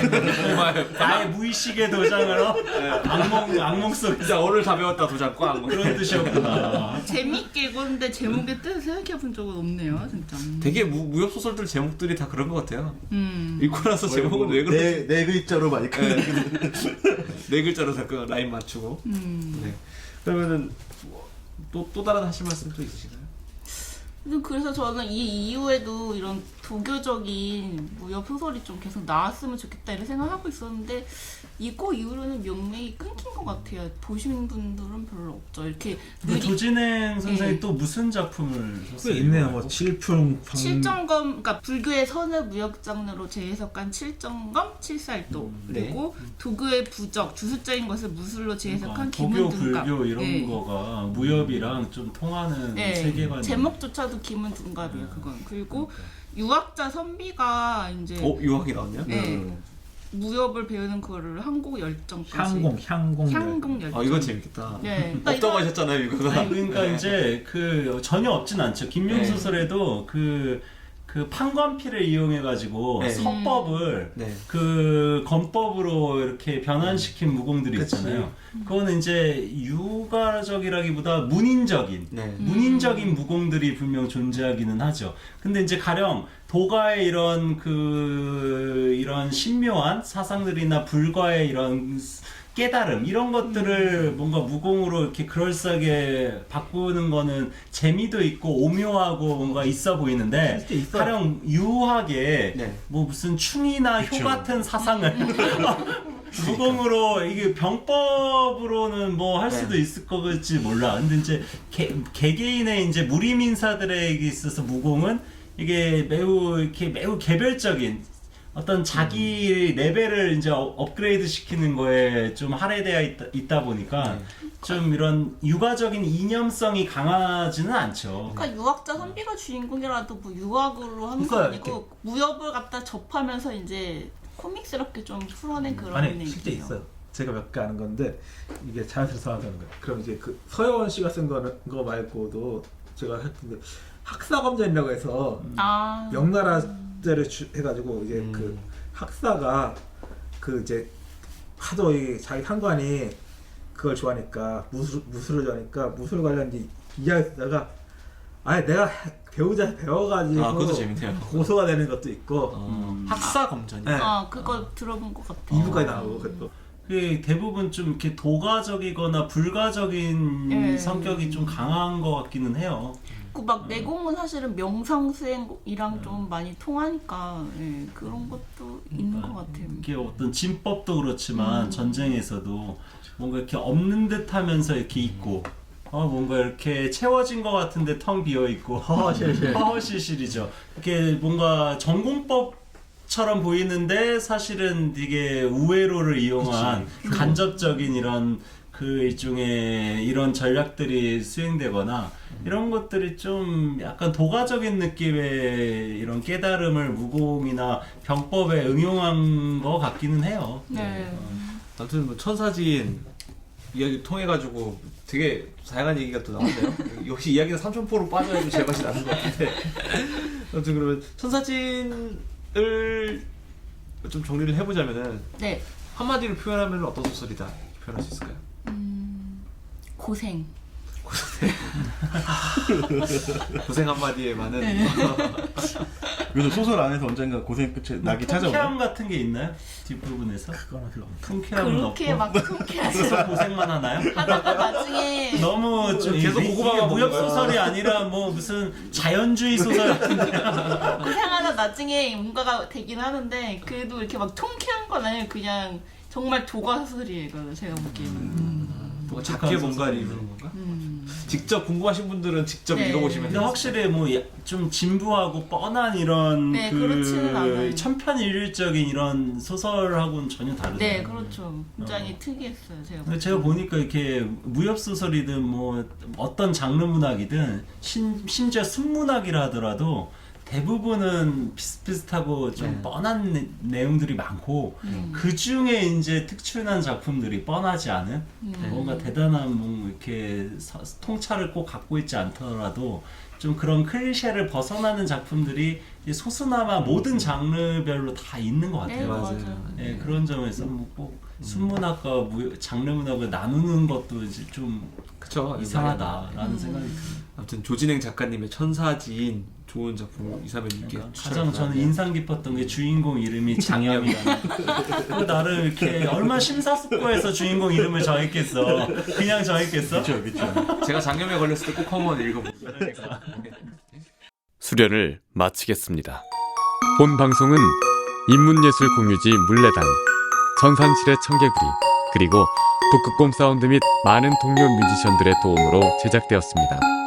아예 무의식의 도장을 악몽 속 진짜 오늘 다 배웠다 도장 꽝. 그런 뜻이었구나. 재밌게 읽었는데 제목의 뜻을 생각해본 적은 없네요, 진짜. 되게 무협 소설들 제목들이 다 그런 것 같아요. 읽고 나서 뭐 제목은 왜 그런지 네 글자로 많이 끝내거든. 네 글자로 다 그 라인 맞추고. 네. 그러면은 또 다른 하실 말씀 또 있으신가요? 그래서 저는 이 이후에도 이런 도교적인 무협 소설이 좀 계속 나왔으면 좋겠다 이런 생각하고 있었는데 이거 이후로는 명맥이 끊긴 것 같아요. 보신 분들은 별로 없죠. 이렇게 근데 조진행 선생이 네. 또 무슨 작품을 꽤 썼어요? 있네요. 뭐 칠풍, 칠정검, 그러니까 불교의 선을 무역 장르로 재해석한 칠정검, 칠살도 그리고 도교의 부적, 주술적인 것을 무술로 재해석한 도교, 기문둔갑. 불교 이런 네. 거가 무협이랑 좀 통하는 네. 세계관이 제목조차도 기문둔갑이에요. 그건. 그리고 유학자 선비가 이제 유학이 나왔냐? 네. 무협을 배우는 거를 한국 열정까지. 향공 열정. 이건 재밌겠다. 네. 없다고 하셨잖아요, 이거가. 아니, 그러니까 이제 그 전혀 없진 않죠. 김용 소설에도 그 판관피를 이용해 가지고 네. 서법을 네. 그 건법으로 이렇게 변환시킨 무공들이 그치. 있잖아요. 그거는 이제 유가적이라기보다 문인적인 네. 문인적인 무공들이 분명 존재하기는 하죠. 근데 이제 가령 도가의 이런 신묘한 사상들이나 불가의 이런 깨달음 이런 것들을 뭔가 무공으로 이렇게 그럴싸하게 바꾸는 거는 재미도 있고 오묘하고 뭔가 있어 보이는데 진짜 있어요. 가령 유하게 네. 뭐 무슨 충이나 효 같은 사상을 무공으로 이게 병법으로는 뭐 할 수도 있을 거겠지 몰라. 근데 이제 개개인의 이제 무림인사들에게 있어서 무공은 이게 매우 개별적인 어떤 자기 레벨을 이제 업그레이드 시키는 거에 좀 할애되어 있다 보니까 좀 이런 유가적인 이념성이 강하지는 않죠. 그러니까 유학자 선비가 주인공이라도 뭐 유학으로 하는 거 그러니까 아니고 무협을 갖다 접하면서 이제 코믹스럽게 좀 풀어낸 그런 아니 얘기예요. 실제 있어요. 제가 몇 개 아는 건데 이게 자연스레 하는 거예요. 그럼 이제 그 서여원 씨가 쓴 거 말고도 제가 했는데 학사검전이라고 해서 아. 명나라제를 해가지고 이제 그 학사가 그 이제 하도 이 자기 상관이 그걸 좋아하니까 무술을 좋아하니까 무술 관련 이야기 쓰다가 아니 내가 배워가지고 그것도 재밌네요. 고소가 되는 것도 있고 학사 검전이. 네. 그거 들어본 것 같아요. 2부까지 나오고 그것도 그 대부분 좀 이렇게 도가적이거나 불가적인 네. 성격이 좀 강한 것 같기는 해요. 그 막 내공은 사실은 명상수행이랑 좀 많이 통하니까 그런 것도 있는 것 같아요. 이게 어떤 진법도 그렇지만 전쟁에서도 뭔가 이렇게 없는 듯하면서 이렇게 있고 뭔가 이렇게 채워진 것 같은데 텅 비어 있고 허허실실이죠. 이렇게 뭔가 전공법처럼 보이는데 사실은 이게 우회로를 이용한 간접적인 이런 그 일종의 이런 전략들이 수행되거나 이런 것들이 좀 약간 도가적인 느낌의 이런 깨달음을 무공이나 병법에 응용한 것 같기는 해요. 네. 아무튼 뭐 천사진 이야기 통해 가지고 되게 다양한 얘기가 또 나왔네요. 역시 이야기는 삼천포로 빠져야지 제맛이 나는 것 같은데. 아무튼 그러면 천사진을 좀 정리를 해보자면은 네. 한마디로 표현하면 어떤 소설이다 표현할 수 있을까요? 고생. 고생 한마디에 많은. 그래도 소설 안에서 언젠가 고생 끝에 낙이 통쾌함 찾아오나요? 같은 게 있나요? 뒷부분에서? 그거는 별로 없네. 통쾌함은 그렇게 없고 막 통쾌하지 계속 고생만 하나요? 하다가 나중에 너무 좀 계속 이게 고구마만 무협 먹는 거야. 소설이 아니라 뭐 무슨 자연주의 소설 같은데. 고생하다 나중에 뭔가가 되긴 하는데 그래도 이렇게 막 통쾌한 건 아니에요. 그냥 정말 도가소설이에요. 이거는 제가 보기에는. 뭔가 작게 뭔가를 이루는 건가? 직접 궁금하신 분들은 직접 네. 읽어보시면 근데 돼요. 확실히 뭐 좀 진부하고 뻔한 이런 네, 그렇지는 않아요. 천편일률적인 이런 소설하고는 전혀 다르죠. 네, 그렇죠. 굉장히 특이했어요. 제가. 근데 제가 보니까 이렇게 무협 소설이든 뭐 어떤 장르 문학이든 심지어 순문학이라 하더라도 대부분은 비슷비슷하고 좀 뻔한 내용들이 많고 그 중에 이제 특출난 작품들이 뻔하지 않은 뭔가 대단한 뭐 이렇게 통찰을 꼭 갖고 있지 않더라도 좀 그런 클리셰를 벗어나는 작품들이 이제 소수나마 모든 장르별로 다 있는 것 네, 같아요. 맞아요. 네, 그런 점에서 뭐 꼭 순문학과 장르 문학을 나누는 것도 이제 좀 그쵸. 이상하다라는 생각이 듭니다. 아무튼 조진행 작가님의 천사지인 좋은 작품 2, 3회 있게 가장 저는 인상 깊었던 게 주인공 이름이 장염이다. 그 나를 이렇게 얼마 심사숙고해서 주인공 이름을 정했겠어. 그냥 정했겠어? 그렇죠. 제가 장염에 걸렸을 때 꼭 한번 읽어보세요. 수련을 마치겠습니다. 본 방송은 인문예술 공유지 물레단, 전산실의 청개구리, 그리고 북극곰 사운드 및 많은 동료 뮤지션들의 도움으로 제작되었습니다.